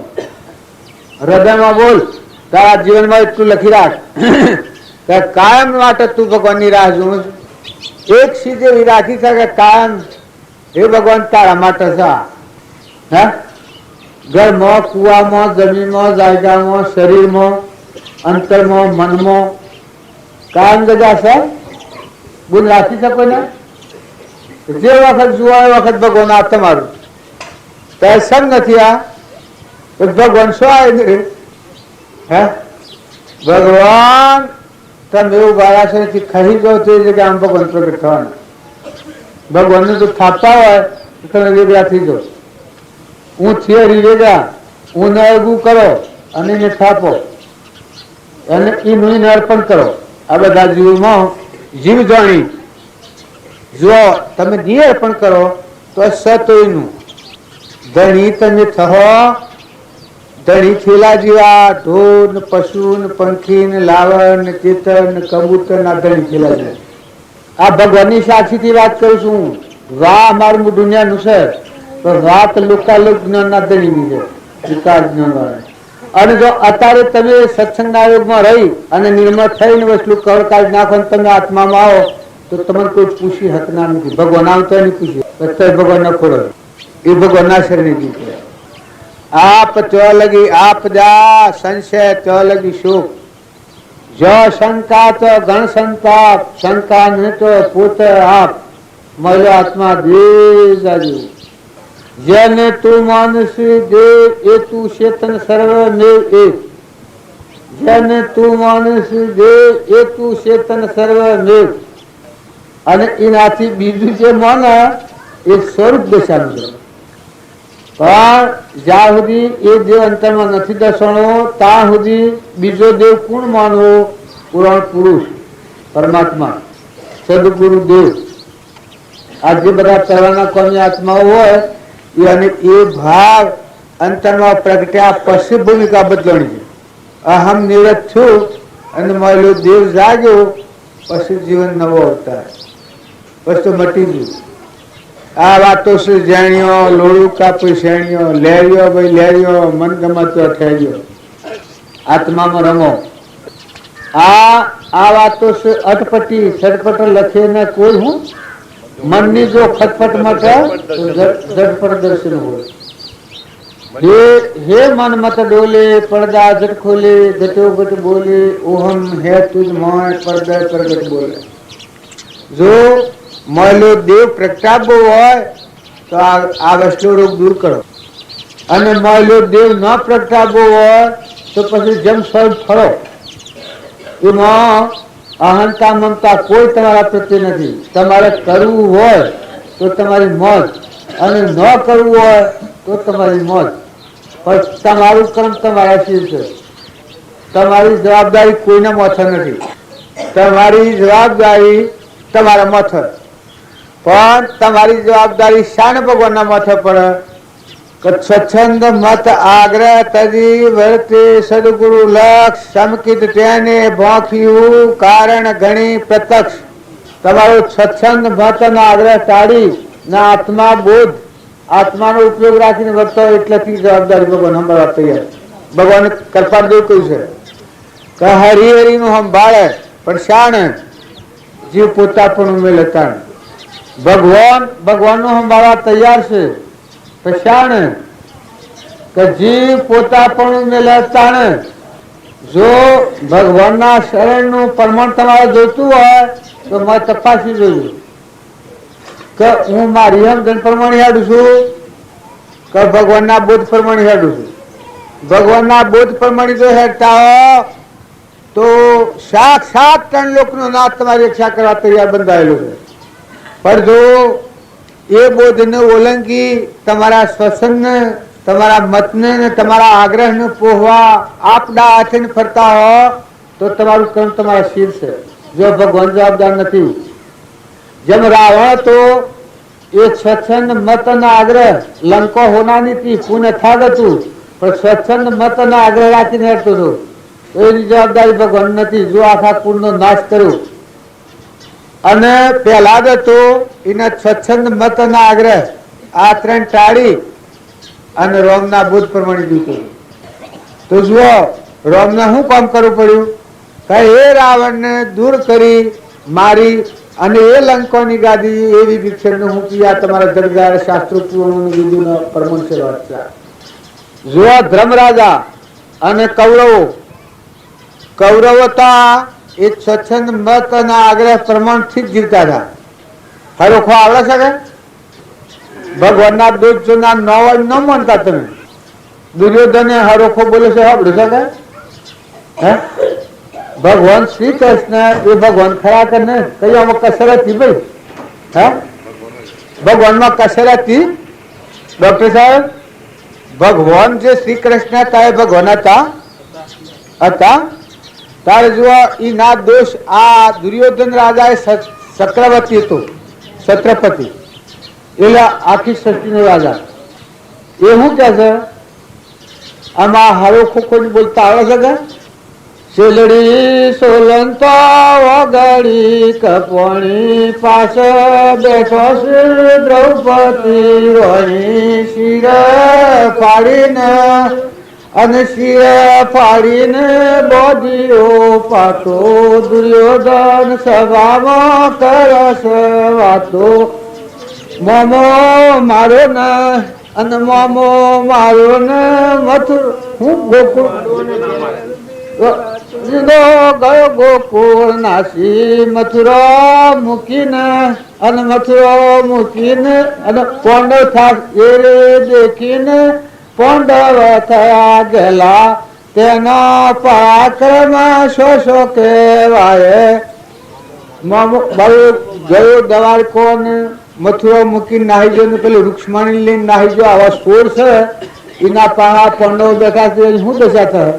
[SPEAKER 2] હૃદયમાં બોલ તારા જીવનમાં એટલું લખી રાખ કે કાયમ માટે તું ભગવાનની રાહ જોઉં છું. એક સીધે એવી રાખી શકે કાયમ એ ભગવાન તારા માટે છે. હે ઘરમાં, કુવામાં, જમીનમાં, જાયગામાં, શરીરમાં, અંતરમાં, મનમાં કાયમ જગા છે. બોલ રાખી શકો ને? જે વખત જુઓ એ વખત ભગવાન આ તમારું ત્યારે સમ નથી. આ ભગવાન શું આવે? હે ભગવાન તમે એવું ગાળા છે ખાઈ જાઓ તો એ જગ્યા આમ ભગવાન પ્રગટ થવાના. ભગવાનને જો થાપતા હોય તો તમે વેગળા થઈ જાઓ. હું થિયરી વેગા, હું ને એવું કરો અને એને થાપો અને એનું અર્પણ કરો. આ બધા જીવમાં જીવ જાણી જો તમે જે અર્પણ કરો તો સતોયનું ધણી તમે થહો. ધણી થેલા જેવા ઢોર ને પશુ ને પંખી ને લાવણ ને ચેતર ને કબૂતર ના ધણી થેલા જેવા. આ ભગવાનની સાક્ષીથી વાત કરું છું. વાહ અમારું દુનિયાનું છે તો વાત લોકાલોક જ્ઞાન ના ધણીની છે, વિકાર જ્ઞાન વાળા. અને જો અત્યારે તમે સત્સંગના યોગમાં રહી અને નિર્મળ થઈને વસ્તુ કવર કાઢી નાખો તમે આત્મામાં આવો તો તમને કોઈ પૂછી હકના નથી. ભગવાન આવતો નહીં પૂછ્યું બધા ભગવાન ન ખોડો એ ભગવાન ના શરીર જીતે. આપ ત્યો લગી આપદા સંશય ત્યો લગી શોક. જો શંકા તો ગણ સંતાપ, શંકા નહીં તો પોતે આપ. મળ્યો આત્મા દેવ જાજુ. જેને તું માનસી દેવ એ તું ચેતન સર્વ મેવ એક. જેને તું માનસી દેવ એ તું ચેતન સર્વ મેવ. અને એનાથી બીજું જે માને એ સ્વરૂપ દશાનું છે. પણ જ્યાં સુધી એ દેવ અંતરમાં નથી દર્શણો ત્યાં સુધી બીજો દેવ કોણ માનવો? પુરાણ પુરુષ પરમાત્મા સદગુરુ દેવ. આ જે બધા પહેલાના કોની આત્માઓ હોય અને એ ભાવ અંતરમાં પ્રગટ્યા પછી ભૂમિકા બદલવાની છે. અહમ નિવૃત્ત છું અને મારો દેવ જાગ્યો પછી જીવન નવો અવતાર પછી તો મટી ગયું. આ વાતો શું જાણ્યો લોડું કાપી શેણ્યો લેર્યો ભાઈ લેર્યો મન ગમતો ઠેર્યો આત્મામાં રમો. આ વાતો શું અટપટી છટપટ લખે ને કોઈ હું મનની જો ખટપટ મટે તો ઝટપટ દર્શન હોય. હે મન મત ડોલે પડદા જટ ખોલે ઘટો ઘટ બોલે ઓહમ હે તુજ મોય પડદા પ્રગટ બોલે. જો મળેલો દેવ પ્રગટાવવો હોય તો આ વસ્તુ રોગ દૂર કરો અને મળેલો દેવ ન પ્રગટાવવો હોય તો પછી જેમ સ્વયં ફળો. એમાં અહંતા મમતા કોઈ તમારા પ્રત્યે નથી. તમારે કરવું હોય તો તમારી મોજ અને ન કરવું હોય તો તમારી મોજ. પણ તમારું કર્મ તમારા શીર છે. તમારી જવાબદારી કોઈના માથે નથી. તમારી જવાબદારી તમારા માથે. પણ તમારી જવાબદારી શાન ભગવાનના માથે પડે કે સ્વચ્છંદ મત આગ્રહ તજી વર્તે સદગુરુ લક્ષ સમકિત તેને ભોંખ્યું કારણ ઘણી પ્રત્યક્ષ. તમારો સ્વચ્છંદ મત ના આગ્રહ ટાળી ના આત્મા બોધ આત્માનો ઉપયોગ રાખીને વર્તો એટલેથી જવાબદારી ભગવાન સંભાળવા તૈયાર. ભગવાન કૃપા દેવ કહ્યું છે કે હરી હરીનું સંભાળે પણ શાણ જીવ પોતા પણ ઉમેલ હતા. ભગવાનનું સંભાળવા તૈયાર છે પછાણ કે જીવ પોતા પણ મેલે તાણે જો ભગવાનના શરણનું પ્રમાણ તમારે જોઈતું હોય તો મેં તપાસી જોયું કે હું મારી સમજણ પ્રમાણે હેડું છું કે ભગવાનના બોધ પ્રમાણે હેડું છું. ભગવાનના બોધ પ્રમાણે જો હેડતા હો તો સાક્ષાત 3 લોકનો નાથ તમારી રક્ષા કરવા તૈયાર બંધાયેલો છે. પણ જો એ બોધને ઓલંગી તમારા શ્વસનને, તમારા મતને ને તમારા આગ્રહને પોહવા આપડા હાથે ફરતા હો તો તમારું કર્મ તમારા શિર છે. જો ભગવાન જવાબદાર નથી. જેમ રાવણ તો એ સ્વચ્છંદ મત અને આગ્રહ લંકો હોનાની થી પુણે થાગતું પણ સ્વચ્છંદ મત અને આગ્રહ રાખીને હેઠતો હતો. એની જવાબદારી ભગવાન નથી. જો આખા કુળનો નાશ કર્યો અને પહેલા જ તો એના સ્વચ્છંદ મત અને આગ્રહ આ 3 ટાળી અને રોમના બોધ પ્રમાણે જીવતો. તો જુઓ રોમને શું કામ કરવું પડ્યું કે એ રાવણને દૂર કરી મારી અને એ લંકોની ગાદી એવી વિક્ષેપને હું આ તમારા દરગાહ શાસ્ત્રો પુરાણોનું પ્રમાણ છે વાત છે. જુઓ ધર્મરાજા અને કૌરવો હતા એ સ્વચ્છંદ મત અને આગ્રહ પ્રમાણથી જ જીવતા હતા. હરોખો આવડે છે કે ભગવાનના દોષ જોના ન હોય ન માનતા તમે. દુર્યોધને હરોખો બોલે છે સાંભળ્યું છે કે ભગવાન શ્રી કૃષ્ણ એ ભગવાન ખરા કે ને કઈ આમાં કસર હતી ભાઈ? હે ભગવાનમાં કસર હતી? ડોક્ટર સાહેબ ભગવાન જે શ્રી કૃષ્ણ હતા એ ભગવાન હતા તારે જુઓ ઈ ના દોષ આ દુર્યોધન રાજા એ ચક્રવર્તી હતો, છત્રપતિ એટલે આખી સૃષ્ટિનો રાજા. એ શું કે છે આમાં હરોખો કોઈ બોલતા આવડે છે કે શેલડી સોલંતો વગડી કપોણી પાસે બેઠો શ્રી દ્રૌપદી રોણી શિર ફાડીને અને શિર ફાડીને બોધીઓ પાતો દુર્યોધન સભામાં કરસ વાતો મોમો મારો ને અને મોમો મારો ને મથુર હું ગોકુળ ગયો ગોકુળ નાસી મથુરા મૂકીને અને મથુરા મૂકીને અને પાંડવ થાક એ દેખીને પાંડવ થયા ગયેલા તેના પરાક્રમ શો કહેવાય. ગયો દ્વારકો ને મથુરા મૂકીને નાહી ગયો ને પેલું રૂક્ષ્મણી લઈને નાહી ગયો. આવા 16 છે એના પાણા પાંડવ બેઠા છે. શું દશા થાય?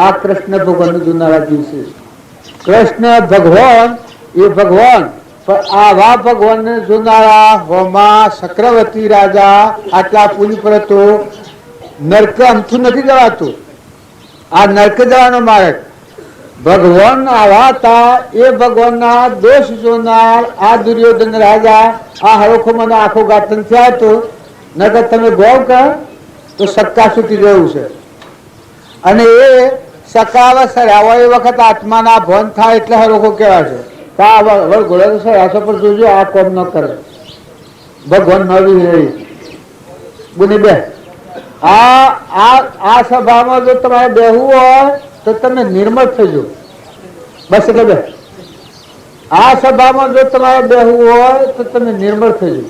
[SPEAKER 2] આ કૃષ્ણ ભગવાન જોનારા દિવસે કૃષ્ણ ભગવાન એ ભગવાન પણ આવા ભગવાન જોનારા હોમા ચક્રવર્તી રાજા આટલા પુની પર તો નરક અમથું નથી જવાતું. આ નરક જવાનો માર્ગ ભગવાન આવા હતા. એ ભગવાનના દોષ જોનાર આ દુર્યોધન રાજા આ હરોખો મને આખો ગાતન થયા તો નગર તમે ગોવ કહો તો સક્કા સુધી જવું છે. અને એ સકાવ સર્યા એ વખત આત્માના ભન થાય એટલે હરોખો કહેવાય છે. ઘોડે તો સરાસો પર જોજો આ કોમ ન કરે ભગવાન નવી રહી બોલી બે. આ સભામાં જો તમારે બેહવું હોય તો તમે નિર્મળ થજો. બસ એટલે બે આ સભામાં જો તમારે બેહવું હોય તો તમે નિર્મળ થજો,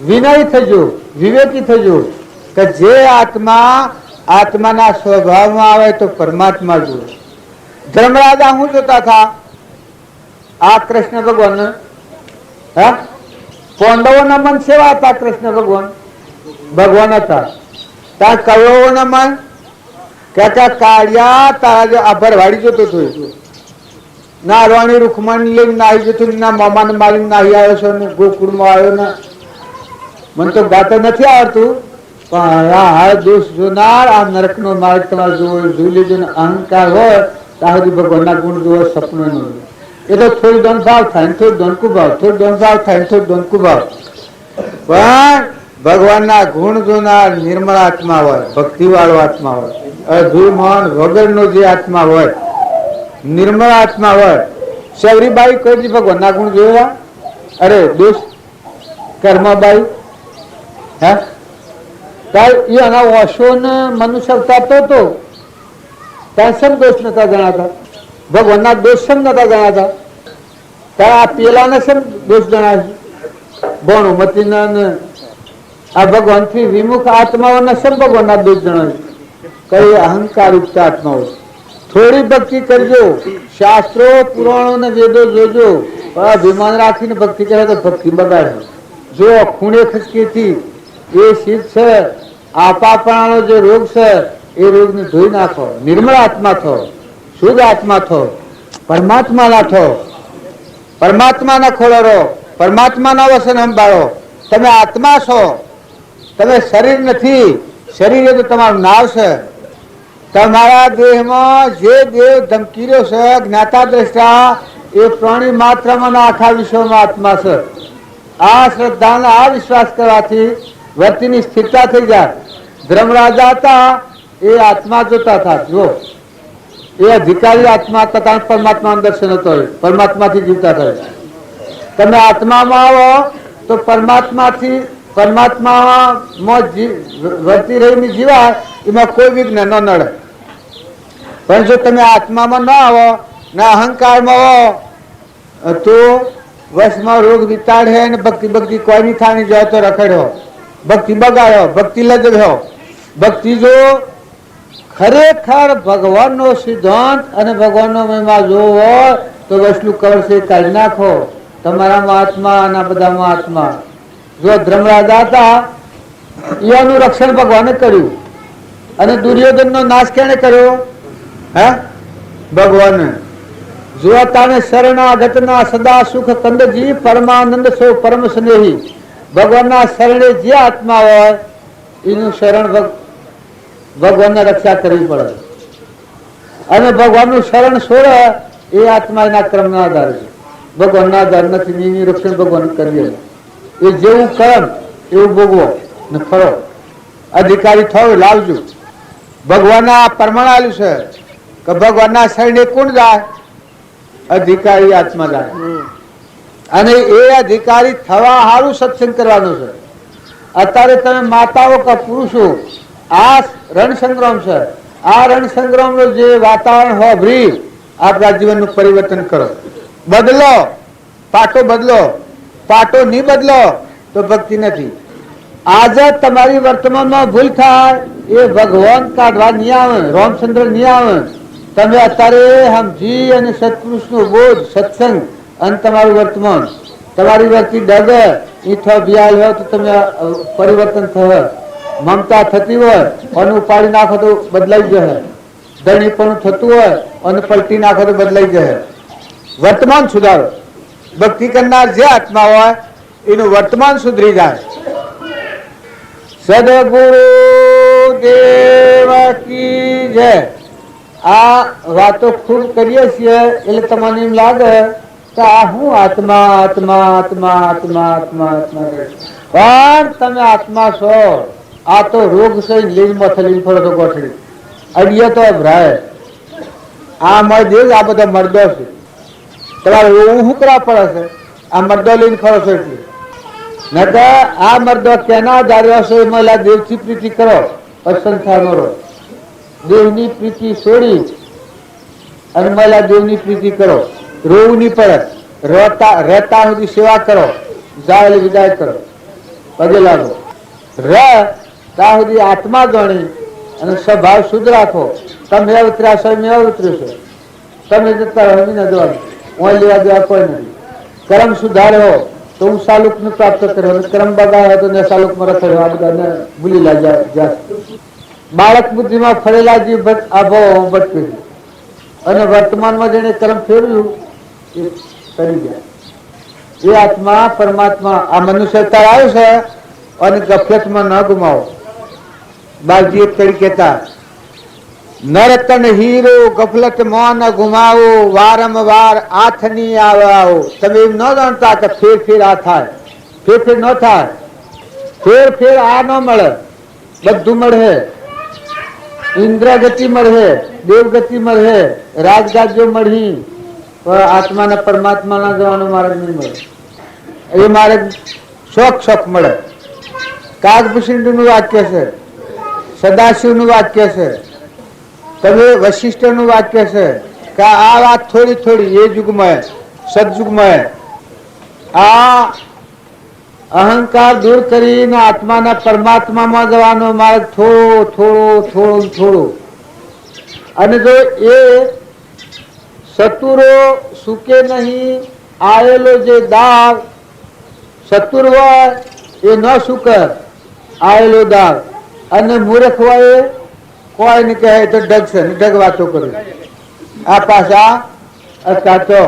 [SPEAKER 2] વિનય થજો, વિવેકી થજો કે જે આત્માના સ્વભાવમાં આવે તો પરમાત્મા જુએ. ધર્મરાજા શું જોતા હતા? આ કૃષ્ણ ભગવાન પાંડવોના મન સેવા હતા. કૃષ્ણ ભગવાન હતા. ત્યાં કૌરવોના મન કે કાળિયા તારા આભાર વાળી જતો હતો. ના રોણી રૂખમાણી લઈને નાહી જતો, ના મામાને મારીને નાહી આવ્યો છે ને ગોકુળમાં આવ્યો ને મને તો ગાતો નથી આવડતું. પણ આ દોષ જોનાર આ નરકનો માર્ગ તમારે જોઈ લેજો ને અહંકાર હોય ત્યાં સુધી ભગવાનના ગુણ જોવો સપનો ન હોય. એ તો થોડી દોન ભાવ થાય ને થોડી દોનકુ ભાવ, થોડી દોન ભાવ થાય ને થોડી દોનકુ ભાવ. પણ ભગવાનના ગુણ જોનાર નિર્મળ આત્મા હોય, ભક્તિવાળો આત્મા હોય, અધુમન વગરનો જે આત્મા હોય, નિર્મળ આત્મા હોય. શૌરીબાઈ કોઈ ભગવાનના ગુણ જોયા? અરે દોષ કર્મબાઈ હે ત્યારે એ આના ઓશો ને મનુષ્ય થતો હતો ત્યાં સમ દોષ નતા જણાતા, ભગવાનના દોષ સમ નતા જણાતા. ત્યારે આ પેલાને સમ દોષ જણાય ભણોમતીના ને આ ભગવાનથી વિમુખ આત્માઓના સમ ભગવાનના દોષ જણાય. કઈ અહંકાર યુક્ત આત્માઓ. થોડી ભક્તિ કરજો, શાસ્ત્રો પુરાણો ને વેદો જોજો, પણ અભિમાન રાખીને ભક્તિ કરે તો ભક્તિ બગાડે. જો ખૂણે ખસકીથી એ શીત છે, આપાપણાનો જે રોગ છે એ રોગને ધોઈ નાખો. નિર્મળ આત્મા થો, શુદ્ધ આત્મા થો, પરમાત્માના થો, પરમાત્માના ખોળો રહો, પરમાત્માના વસન સંભાળો. તમે આત્મા છો, તમે શરીર નથી. શરીર એ તો તમારું નાવ છે. તમારા દેહમાં જે દેવ ધમકીર્યો છે જ્ઞાતા દ્રષ્ટા એ પ્રાણી માત્રમાં આખા વિશ્વમાં આત્મા છે. આ શ્રદ્ધાને આ વિશ્વાસ કરવાથી વ્યક્તિની સ્થિરતા થઈ જાય. ધર્મરાજા હતા એ આત્મા જોતા હતા. જો એ અધિકારી આત્મા હતા, પરમાત્માનું દર્શન હતો, પરમાત્માથી જીવતા થાય. તમે આત્મામાં આવો તો પરમાત્મામાં વર્તી રહીને જીવાય, એમાં કોઈ વિઘ્ન ન નડે. પણ જો તમે આત્મામાં ના આવો ને અહંકારમાં આવો તો વશમાં રોગ વિતાડે ને ભક્તિ કોઈ નહીં થાની જાય તો રખડ્યો, ભક્તિ બગાડ્યો, ભક્તિ લજવ્યો. ભક્તિ જો ખરેખર ભગવાનનો સિદ્ધાંત અને ભગવાનનો મહિમા જોવો હોય તો વસલું કવરશે કાઢી નાખો. તમારામાં આત્મા અને બધામાં આત્મા. જો ધર્મરાજા હતા એનું રક્ષણ ભગવાને કર્યું અને દુર્યોધનનો નાશ કેને કર્યો? હે ભગવાને. જો તાને શરણાગતના સદા સુખ કંદજી પરમાનંદ સો પરમ સ્નેહી. ભગવાનના શરણે જે આત્મા હોય એનું શરણ ભગવાનને રક્ષા કરવી પડે. અને ભગવાનનું શરણ છોડે એ આત્મા એના કર્મના આધારે છે, ભગવાનના આધાર નથી. એનું રક્ષણ ભગવાન કરીએ. એ જેવું કર્મ એવું ભોગવો ને ફરો. અધિકારી થયો લાવજો. ભગવાનના પ્રમાણ આલ્યું છે કે ભગવાનના શરણે કોણ જાય? અધિકારી આત્મા જાય. અને એ અધિકારી થવા સારું સત્સંગ કરવાનું છે. અત્યારે તમે માતાઓ કે પુરુષો આ રણસંગ્રામ છે. આ રણસંગ્રામનો જે વાતાવરણ હોભરી આપણા જીવનનું પરિવર્તન કરો, બદલો. પાટો બદલો. પાટો નહીં બદલો તો ભક્તિ નથી. આજે તમારી વર્તમાનમાં ભૂલ થાય એ ભગવાન કાઢવા નહીં આવે, રામચંદ્ર નહીં આવે. તમે અત્યારે સમજી અને સત્પુરુષનો બોધ, સત્સંગ અને તમારું વર્તમાન, તમારી વ્યક્તિ ડગે ઈઠો ભિયાલ હોય તો તમે પરિવર્તન થશે. મમતા થતી હોય અને ઉપાડી નાખો તો બદલાઈ જશે. ધણીપણું થતું હોય અને પલટી નાખો તો બદલાઈ જશે. વર્તમાન સુધારો. ભક્તિ કરનાર જે આત્મા હોય એનું વર્તમાન સુધરી જાય. સદગુરુ દેવ કી જય. આ વાતો ખૂબ કરીએ છીએ એટલે તમને એમ લાગે કે આ હું આત્મા આત્મા આત્મા આત્મા આત્મા આત્મા. પણ તમે આત્મા છો. આ તો રોગ છે, લીલમાં થઈને ફરો તો ગોઠડી અડીએ તો ભરાય. આ મર્દ આ બધા મર્દો છે. તમારે એવું શું કરવા પડે છે? આ મર્દો લઈને ફરો છો એટલે નકર આ મર્દો કેના આધારે હશે? મહિલા દેવથી પ્રીતિ કરો, પસંદ થાય મરો. દેવની પ્રીતિ છોડી અને મહિલા દેવની પ્રીતિ કરો. રોવું નહીં પડે. રહેતા સુધી સેવા કરો, જાય એટલે વિદાય કરો, પગે લાગો. ત્યાં સુધી આત્મા ગણી અને સ્વભાવ શુદ્ધ રાખો. તમે અવતર્યા છો, મેં અવતર્યો છો. તમે જતા રહો, ના જવાનું. ઓય લેવા દેવા કોઈ નથી. કર્મ સુધાર્યો તો હું સાલુકને પ્રાપ્ત કર્યો, કર્મ બગાડ્યો તો ને સાલુકમાં રખડ્યો. આ બધાને ભૂલી લાગ્યા. બાળક બુદ્ધિમાં ફરેલા જીવ આભાવ ભટકે અને વર્તમાનમાં જેને કર્મ ફેરવ્યું એ કરી ગયા. એ આત્મા પરમાત્મા આ મનુષ્ય અવતાર આવ્યો છે અને ગફલતમાં ન ગુમાવો. બાલજી એક કડી કહેતા, નરતન હીરો ગફલત માં ન ગુમાવો, વારંવાર આથની આવો. તમે એમ ન જાણતા કે ફેર આ થાય, ફેર ન થાય. ફેર આ ન મળે, બધું મળે. ઇન્દ્ર ગતિ મળે, દેવગતિ મળે, રાજગાજ્યો મળી, પણ આત્માના પરમાત્માના જવાનો માર્ગ નહીં મળે. એ માર્ગ શોખ મળે. કાગભૂષણ નું વાક્ય છે, સદાશિવનું વાક્ય છે, તમે વશિષ્ઠનું વાક્ય છે કે આ વાત થોડી થોડી એ યુગમાં સદયુગમાં આ અહંકાર દૂર કરીને આત્માના પરમાત્મામાં જવાનો માર્ગ થોડો થોડો થોડો થોડો, અને જો એ સતુરો સુકે નહીં આવેલો જે દાગ સતુર હોય એ ન સુકે આવેલો દાગ, અને મૂર્ખ હોય કોઈ ને કહે તો ડગશે ને ડગ વાતો કરે, આ પાછા કાચો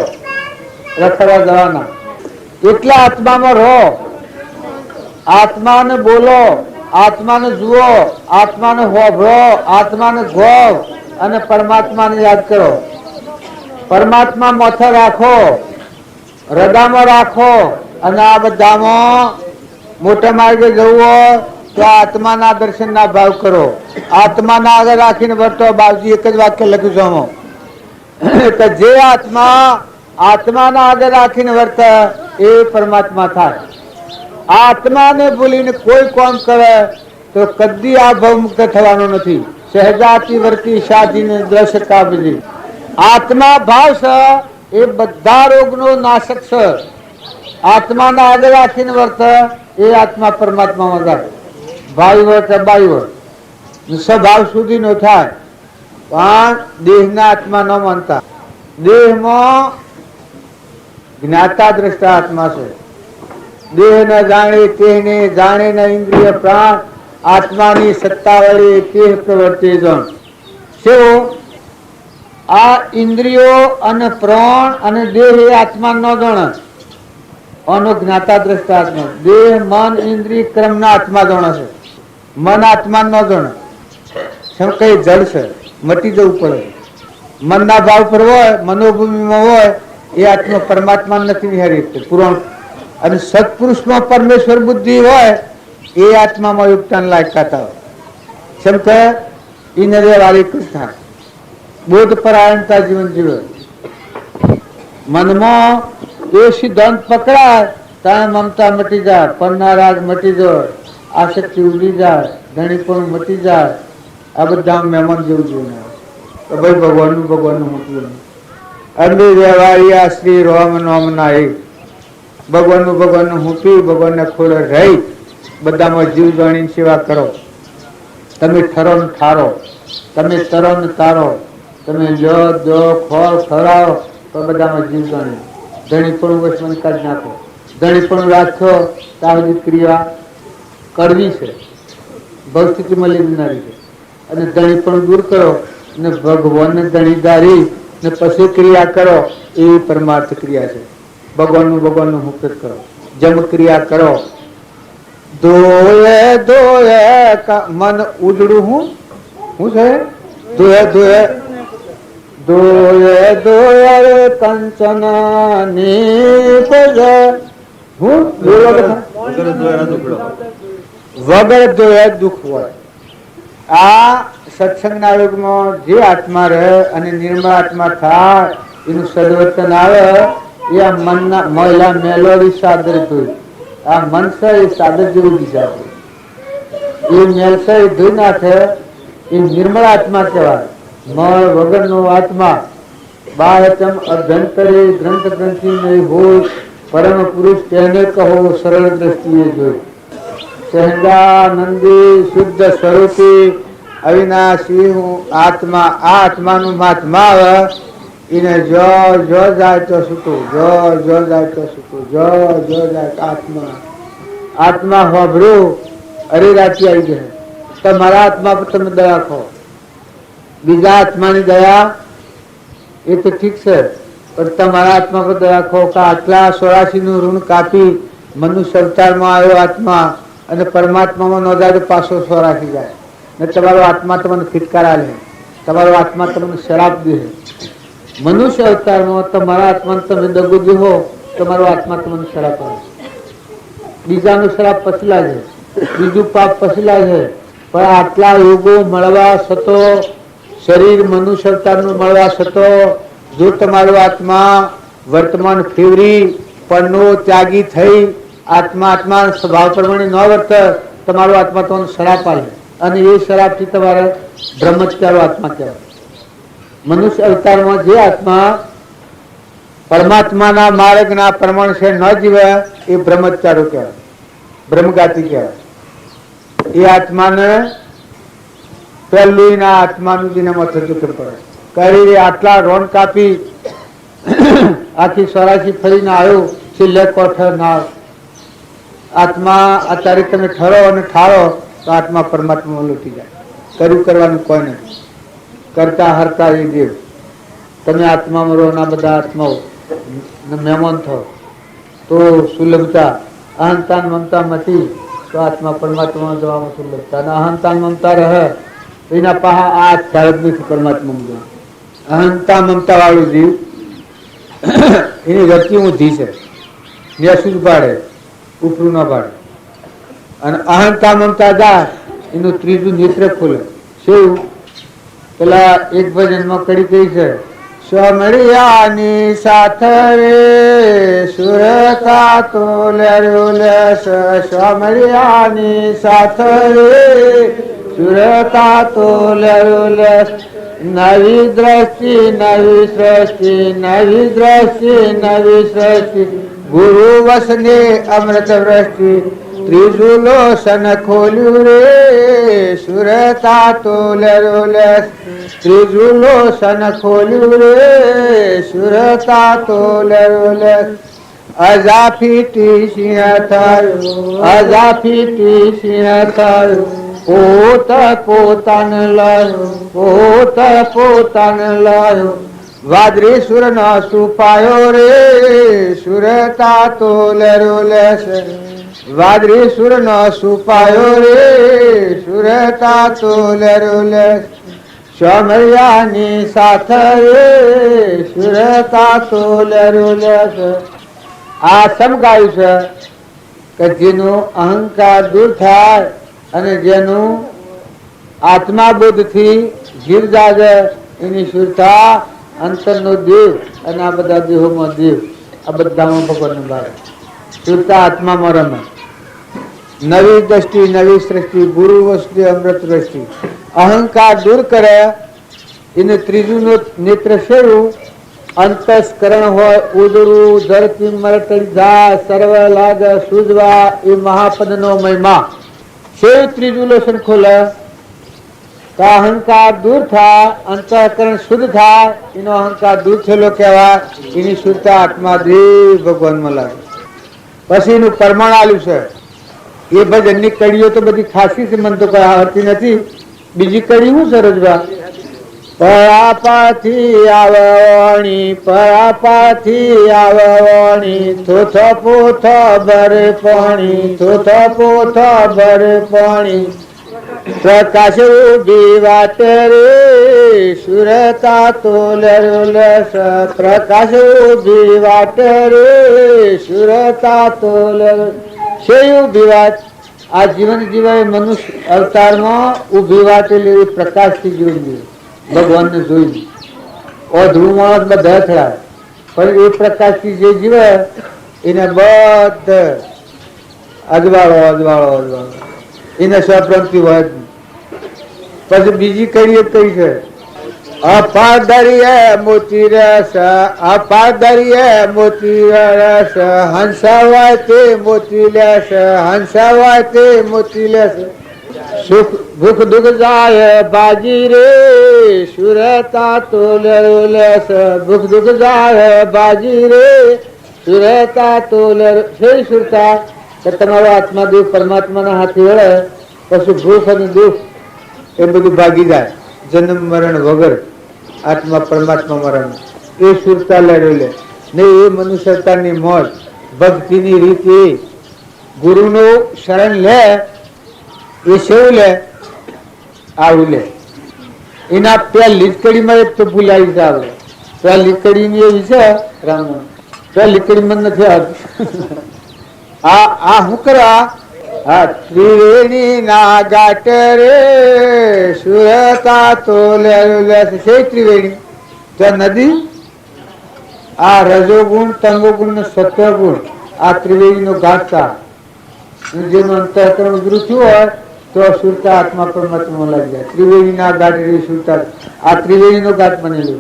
[SPEAKER 2] રખડવા જવાના. એટલા આત્મામાં રહો, આત્માને બોલો, આત્માને જુઓ, આત્માને હોભળો, આત્માને ગોવ અને પરમાત્માને યાદ કરો. પરમાત્મા મોથે રાખો, હૃદયમાં રાખો, અને આ બધામાં મોટા માર્ગે જવું હોય તો આત્માના દર્શનના ભાવ કરો. આત્માના આગળ રાખીને વર્તો. બાપજી એક જ વાક્ય લખ્યું છે કે જે આત્મા આત્માના આગળ રાખીને વર્તે એ પરમાત્મા થાય. આત્માને ભૂલીને કોઈ કામ કરે તો કદી આ ભાવ મુક્ત થવાનો નથી. સહેજાતી વર્તી શાદીને દ્રશ્યતા બધી આત્મા ભાવ છે એ બધા રોગનો નાશક છે. આત્માના આગળ રાખીને વર્તે એ આત્મા પરમાત્મામાં જાય. ભાઈ હોય કે બાઈ હોય સ્વભાવ સુધી નો થાય, પણ દેહના આત્મા ન માનતા. દેહમાં જ્ઞાતા દ્રષ્ટા આત્મા છે. દેહ ન જાણે તેને જાણે ન ઇન્દ્રિય પ્રાણ, આત્માની સત્તા વડે તે પ્રવર્તે જણ. શું આ ઇન્દ્રિયો અને પ્રાણ અને દેહ એ આત્મા ન જણે, આનો જ્ઞાતા દ્રષ્ટા આત્મા. દેહ મન ઇન્દ્રિય ક્રમના આત્મા જણે છે, મન આત્મા ન જણે. શું કઈ જળ છે, મટી જવું પડે. મનના ભાવ પર હોય, મનોભૂમિમાં હોય એ આત્મા પરમાત્મા નથી નિહારી પુરાણ. અને સત્પુરુષમાં પરમેશ્વર બુદ્ધિ હોય એ આત્મામાં યોગદાન લાયકાતા હોય. જેમ કે ઇનરે વાળી કૃષ્ણ બોધ પરાયણતા જીવન જીવે. મનમાં એ સિદ્ધાંત પકડાય ત્યાં મમતા મટી જાય, પરના રાગ મટી જાય, આસક્તિ ઉડી જાય, ધણીપણું મટી જાય. આ બધા મહેમાન જેવું જોઈને ભાઈ ભગવાનનું મૂકવું. અંદે વ્યવહારિયા શ્રી રોમ નોમ ના એક ભગવાનનું મૂકી ભગવાનના ખોળે રહી બધામાં જીવ જાણીને સેવા કરો. તમે ઠરો ને ઠારો, તમે તરો ને તારો, તમે લો દો ખોળ ખવડાવો તો બધામાં જીવ જાણી. ધણીપણું વચમાં કાઢી નાખો. ધણીપણું રાખશો ત્યાં બધી ક્રિયા કરવી છે, ભવસ્થિતિમાં લીધનારી છે. અને ધણીપણું દૂર કરો ને ભગવાનને ધણીદારી ને પછી ક્રિયા કરો એ પરમાર્થ ક્રિયા છે. ભગવાનનું મુક્ત કરો, જમ ક્રિયા કરો. ધોયે ધોયે મન ઉજળું હું છે ધોયે ધોયે ધોયે ધોયે કંચન હું વગર ધોયે દુઃખ હોય. આ સત્સંગના યુગમાં જે આત્મા રહે અને નિર્મળ આત્મા થાય એનું સદવર્તન આવે એ આ મનના મહિલા મેલોડી સાદર ધોઈ. આ મન છે એ સાદર જેવું બીજા એ મેલ છે એ ધોઈ નાખે એ નિર્મળ આત્મા કહેવાય. મળ વગરનો આત્મા બાળચમ અભ્યંતરે ગ્રંથ ગ્રંથિ નહીં હોય, પરમ પુરુષ તેને કહો સરળ દ્રષ્ટિએ જોઈ. સહેજાનંદી શુદ્ધ સ્વરૂપી અવિનાશી હું આત્મા. આ આત્માનું મહાત્મા આવે એને જો જાય તો સુતું, જો જાય તો સુતું, જો જાય તો આત્મા હોભરું અરેરાતી આવી જાય. તમારા આત્મા પર તમે દયા ખો. બીજા આત્માની દયા એ તો ઠીક છે, પણ તમારા આત્મા પર દયા ખો કે આટલા 84 નું ઋણ કાપી મનુષ્ય અવતારમાં આવ્યો આત્મા અને પરમાત્મામાં નોંધાય તો પાછો 84 જાય ને તમારો આત્મા તમને ફિટકાર આલે, તમારો આત્મા તમને શરાબ દે. મનુષ્ય અવતારમાં તમારા આત્માને તમે દગો દેહો, તમારો આત્મા તમને શરાબ આવે. બીજાનો શરાબ પછી લાગે, બીજું પાપ પછી લાગે. પણ આટલા યોગો મળવા છતો, શરીર મનુષ્ય અવતારનું મળવા છતો જો તમારો આત્મા વર્તમાન ફેવરી પરનો ત્યાગી થઈ આત્મા સ્વભાવ પ્રમાણે ન વર્તે, તમારો આત્મા તમને શરાપ આલે. અને એ શરાબથી તમારે બ્રહ્મચારો આત્મા કહેવાય. મનુષ્ય અવતારમાં જે આત્મા પરમાત્માના માર્ગના પ્રમાણ છે ન જીવે એ બ્રહ્મચારો કહેવાય, બ્રહ્મગાતી કહેવાય. એ આત્માને પહેલું આત્માનું દિનામાં થતું પડે. કરી આટલા રોન કાપી આખી 84 ફરીને આવ્યો, છેલ્લે કોઠર ના આત્મા અત્યારે તમે ઠરો અને ઠારો તો આત્મા પરમાત્મા લૂટી જાય. કર્યું કરવાનું કોઈ નથી, કરતા હરતા એ દેવ. તમે આત્મામાં રહો ના બધા આત્માઓ મહેમાન થો તો સુલભતા. અહંતા મમતામાંથી તો આત્મા પરમાત્મા જવામાં સુલભતા, અને અહંતા મમતા રહે એના પાહા આ ભારત નથી પરમાત્મા. અહંતા મમતા વાળું જીવ એની ગતિ ઊંધી છે, નેસું પાડે ઉપરું ના પાડે. અને અહંતા મમતા જાય એનું ત્રીજું નેત્ર ખોલે. શું પેલા એક ભજનમાં કડી કઈ છે, સ્વમરિયાની સાથે રે સુરતા તો લેસ, સ્વમરિયાની સાથે રે સુરતા તો લેસ. નવી દ્રષ્ટિ નવી સૃષ્ટિ, નવી દ્રષ્ટિ નવી સૃષ્ટિ, ગુરુ વસને અમૃત વૃષ્ટિ. ત્રીજું લોસન ખોલ્યું રે સુરતા તો લેસ, ત્રીજું લોસન ખોલ્યું રે સુરતા તો લેસ. અજાફીટી સિંહ થયું, અજાફીટી સિંહ થયું, પોત પોતાને લાયો, પોત પોતાને લાયો. વાદળી સુર નો સુપાયો રે સુરતા તો લેસ, વાદળી સુર નો સુપાયો રે સુરતા તો લેસ. સ્વમર્યાની સાથે રે સુરતા તો લેસ. આ સમગાયું છે કે જેનું અહંકાર દૂર થાય અને જેનું આત્મા બુદ્ધથી જીવ જાગે એની સુરતા અંતરનો દેવ અને આ બધા દેહોમાં દેવ, આ બધામાં ભગવાનનું ભાવ. સુરતા આત્મામાં રમે. નવી દ્રષ્ટિ નવી સૃષ્ટિ, ગુરુ વસ્તુ અમૃત દ્રષ્ટિ. અહંકાર દૂર કરે એને ત્રીજું નેત્ર શેરું અંતસ્કરણ હોય ઉદડું, ધરતી મરતડી જાય, સર્વ લાગે સૂજવા, એ મહાપદનો મહિમા. શેવ ત્રીજું લોસન ખોલે તો અહંકાર દૂર થાય, અંતઃકરણ શુદ્ધ થાય, એનો અહંકાર દૂર થયેલો કહેવાય. એની શુદ્ધતા આત્મા દેવ ભગવાનમાં લાગે. પછી એનું પ્રમાણ આલ્યું છે. એ ભજનની કડીઓ તો બધી ખાસી છે, મને તો કઈ આવડતી નથી. બીજી કડી શું છે રજવા? પરાપાથી આવણી, પરાપાથી આવણી, થોથ પોથ ભરે પાણી, થોથ પોથ ભરે પાણી. પ્રકાશ ઉભી વાત રે સુરતા તો લેસ, પ્રકાશ ઉભી વાત રે સુરતા તો લેસ. છે ઉભી વાત આ જીવન જીવાય મનુષ્ય અવતારમાં ઉભી વાત એટલે પ્રકાશથી જીવન જીવે, ભગવાનને જોઈને. ધ્રુવ માણસ બધા થયા પણ એ પ્રકાશથી જે જીવે એને બધા અજવાળો અજવાળો અજવાળો એને સ્વપ્રંતિ હોય જ નહીં. પછી બીજી કઈ કઈ છે, અપાદરીએ મોતી રસ, અપાદરીએ મોતી રસ, હંસાવાય તે મોતી લેસ, હંસાવાય તે મોતી લેસ. સુખ ભૂખ દુઃખ જાય બાજી રે સુરતા તો લેસ, ભૂખ દુઃખ જાય બાજી રે સુરતા તો લેસ. સુરતા તમારો આત્મા દેવ પરમાત્માના હાથે વળે પછી ભૂખ અને દુઃખ એ બધું ભાગી જાય. જન્મ મરણ વગર આત્મા પરમાત્મા મરણ એ સુરતા લડેલે ને એ મનુષ્યતાની મોજ ભક્તિની રીત એ ગુરુનો શરણ લે એ સેવું લે આવું લે. એના પહેલી જ કડીમાં એક તો ભૂલાઈ જ આવે. પહેલી કડીની એવી છે રામ પહેલી કડી મને નથી આવતી. આ શું કરવા? હા, ત્રિવેણી ના ગાટ રે સુરતા તો લેસ. છે ત્રિવેણી તો નદી. આ રજોગુણ તમોગુણ ને સત્વગુણ આ ત્રિવેણી નો ઘાટ. જેનું અંતઃકરણ ઉજરું થયું હોય તો સુરતા આત્મા પરમાત્મા લાગી જાય. ત્રિવેણીના ઘાટ એવી સુરતા, આ ત્રિવેણીનો ઘાટ બનેલો.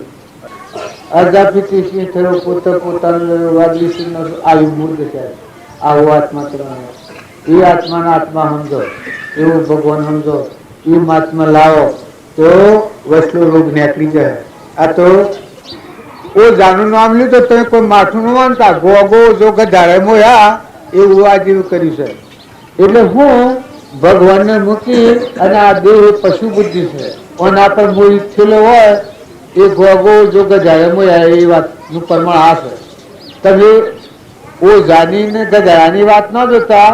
[SPEAKER 2] અજાપિતી સિંહ થયો પોતે પોતાનો વાદળી સિંહનો આવી મૂર્ત છે. આવો આત્મા કરવાનો, એ આત્માના આત્મા સમજો, એવું ભગવાન સમજો, એ મહાત્મા લાવો તો વસલો રોગ નીકળી જાય. આ તો ઓ જાનું નામ લીધું તમે કોઈ માઠું ન માનતા, ગોગો જો ગધાડે મોયા એવું આ જેવું કર્યું છે. એટલે હું ભગવાનને મૂકી અને આ દેહ પશુ બુદ્ધિ છે, ઓના પર મોહિત થયેલો હોય એ ગોગો જો ગધાડે મોયા એ વાતનું પ્રમાણ આ છે. તમે ઓ જાનીને ગધાડાની વાત ન જોતા,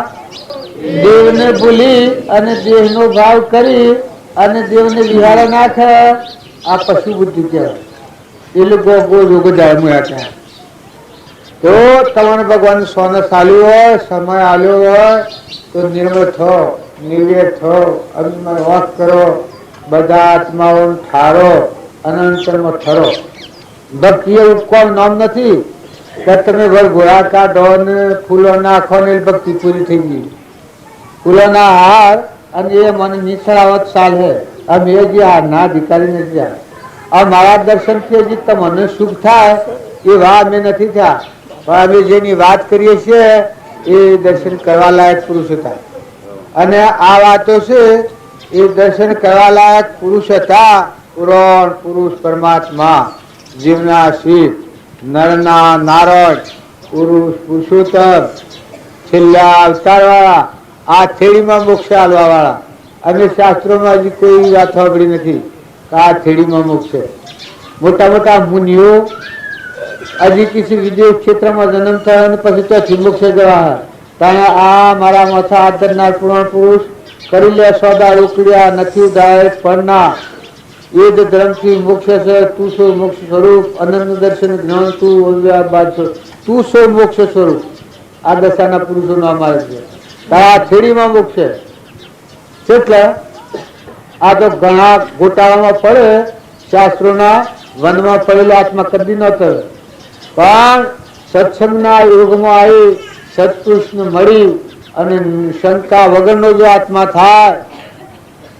[SPEAKER 2] દેવને ભૂલી અને દેહનો ભાવ કરી અને દેવને વિહાર નાખે, આ પશુ બુદ્ધિ કહેવાય. એટલે ગોગો જોગ જાય મુયા ત્યાં. તો તમને ભગવાન સોને ચાલ્યું હોય, સમય આલ્યો હોય તો નિર્મળ થો, નિર્વેદ થો, અભિમાન વાસ કરો, બધા આત્માઓ ઠારો, અનંતરમાં ઠરો. ભક્તિ એવું કોઈ નામ નથી કે તમે વરઘોડા કાઢો ને ફૂલો નાખો ને ભક્તિ પૂરી થઈ ગઈ. ફૂલોના હાર અને એ મને નિસરાવત ચાલ હે. અમે જે હારના અધિકારી નથી. આ મારા દર્શનથી હજી તમને સુખ થાય એ વાત અમે નથી થયા, પણ અમે જેની વાત કરીએ છીએ એ દર્શન કરવા લાયક પુરુષ હતા. અને આ વાતો છે એ દર્શન કરવા લાયક પુરુષ હતા. પુરાણ પુરુષ પરમાત્મા, જીવના શિવ, નરના નારદ, પુરુષ પુરુષોત્તમ, છેલ્લા અવતાર વાળા, આ થેડીમાં મોક્ષ આલવા વાળા. અમે શાસ્ત્રોમાં હજી કોઈ વાત સાંભળી નથી આ થેડીમાં મોક્ષ છે. મોટા મોટા મુનિઓ હજી કિસી વિદેશ ક્ષેત્રમાં જન્મ થયો અને પછી ત્યાંથી મોક્ષ જવા. કારણ આ મારા માથા આદરના પૂર્ણ પુરુષ કરી લે સોદા રોકડ્યા નથી ઉધાય પરના, એ જ ધર્મથી મોક્ષ છે. તું સો મોક્ષ સ્વરૂપ, અનંત દર્શન જ્ઞાન તું બાદ તું સો મોક્ષ સ્વરૂપ. આ દશાના પુરુષો નામ આવે છે. આ થેડીમાં મોક્ષ છે. એટલે આ તો ઘણા ગોટાળામાં પડે, શાસ્ત્રોના વનમાં પડેલો આત્મા કદી ન થયો. પણ સત્સંગના યુગમાં આવી સત્પુરુષને મળી અને શંકા વગરનો જો આત્મા થાય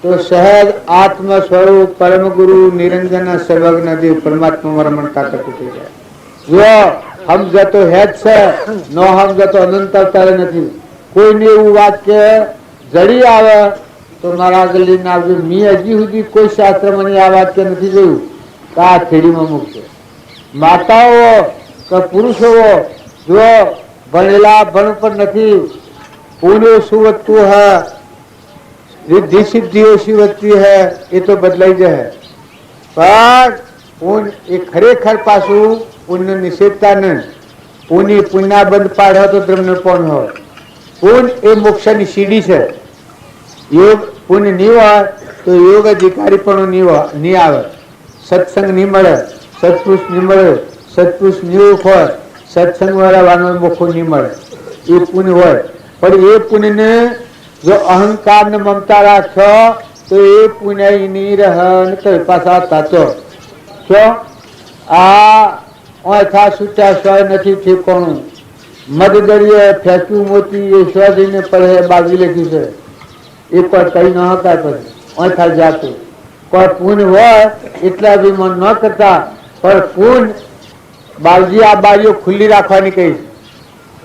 [SPEAKER 2] તો સહેજ આત્મ સ્વરૂપ પરમ ગુરુ નિરંજન સર્વજ્ઞ દેવ પરમાત્મા રમણતા કરતું થઈ જાય. જો સમજે તો હેજ છે, ન સમજે તો અનંત અવતારે નથી. કોઈને એવું વાત કે જડી આવે તો મારા આગળ લઈને આવજો. મેં હજી સુધી કોઈ શાસ્ત્રમાં આ વાત કે નથી જોયું કે આ થેડીમાં મૂકશે. માતાઓ કે પુરુષો જો ભણેલા ભણ પર નથી, પુણ્ય શું વધતું હે, રિદ્ધિ સિદ્ધિઓ શું વધતી હે એ તો બદલાઈ જાય. પણ પુણ્ય એ ખરેખર પાછું પુણ્ય નિષેધતા નહીં. પુણ્ય બંધ પાડે તો ધર્મને પણ હોય. પુણ્ય એ મોક્ષની સીડી છે. યોગ પુણ્ય નહીં હોય તો યોગ અધિકારી પણ નહીં આવે. સત્સંગ નહીં મળે, સત્પુરુષ નહીં મળે, સત્પુરુષ નિયુક્ત હોય, સત્સંગ વાળા વાનો મોખો નહીં મળે. એ પુણ્ય હોય. પણ એ પુણ્યને જો અહંકાર ને મમતા રાખ્યો તો એ પુણ્ય નહીં રહે. પાછા તાચો આ છૂટ્યા સ્વય નથી ઠેકોણું. મધદરિયે ફેંક્યું મોતી એ સ્વ જઈને પડે બાજુ લખ્યું છે. એ પણ કઈ ન હતા. પછી ઓથા જાતું કોઈ પુણ્ય હોય એટલા અભિમાન ન કરતા. પણ પુણ્ય બાવજી આ બારીઓ ખુલ્લી રાખવાની કહીશ.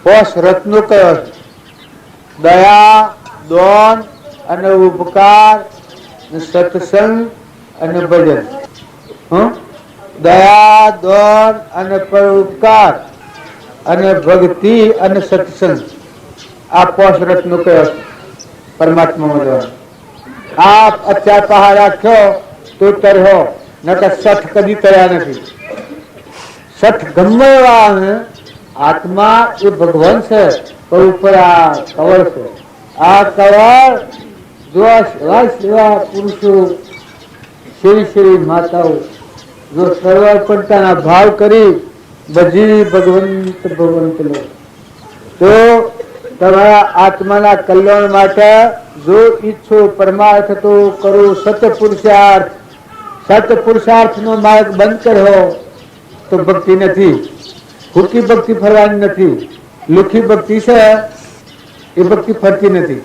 [SPEAKER 2] પોષ રત્નો કયો છે? દયા, દોન અને ઉપકાર, સત્સંગ અને ભજન. દયા, દોન અને પરોપકાર અને ભક્તિ અને સત્સંગ, આ પોષ રત્નો કયો છે પરમાત્મા. આ અત્યાર પહાડ રાખ્યો તો તર્યો, નકર સઠ કદી તર્યા નથી. સઠ ગમે એવા આત્મા એ ભગવાન છે, પણ ઉપર આ કવર છે. આ કવર જો સેવા પુરુષો, શ્રી શ્રી માતાઓ જો સર્વપણતાના ભાવ કરી બધી ભગવંત લો તો તમારા આત્માના કલ્યાણ માટે જો ઈચ્છો પરમાર્થ તો કરો સતપુરુષાર્થ. સતપુરુષાર્થનો માર્ગ બંધ કર્યો તો ભક્તિ નથી. ખોટી ભક્તિ ફરવાની નથી. લુખી ભક્તિ છે એ ભક્તિ ફરતી નથી.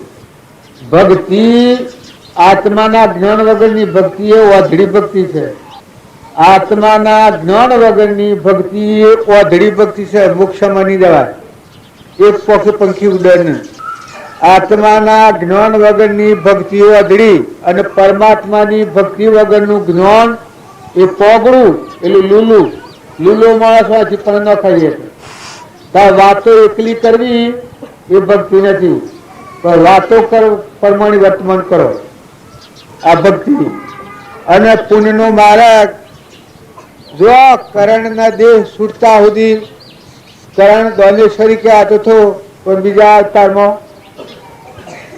[SPEAKER 2] ભક્તિ આત્માના જ્ઞાન વગરની ભક્તિ એ ઓધડી ભક્તિ છે. આત્માના જ્ઞાન વગરની ભક્તિ એ ઓધડી ભક્તિ છે. મોક્ષમાં નહીં જવાય. એક પોખે પંખી ઉડે નહીં. આત્માના જ્ઞાન વગરની ભક્તિ ઓધડી અને પરમાત્માની ભક્તિ વગરનું જ્ઞાન એ પોગળું એટલે લૂલું. લૂલો માણસ વાંચી પણ ન ખાઈએ તો વાતો એકલી કરવી એ ભક્તિ નથી, પણ વાતો પ્રમાણે વર્તમાન કરો આ ભક્તિ. અને પુણ્યનો માર્ગ જો કરણના દેહ છૂટતા સુધી કરણ દોલેશ્વરી કે આતો થો, પણ બીજા અવતારમાં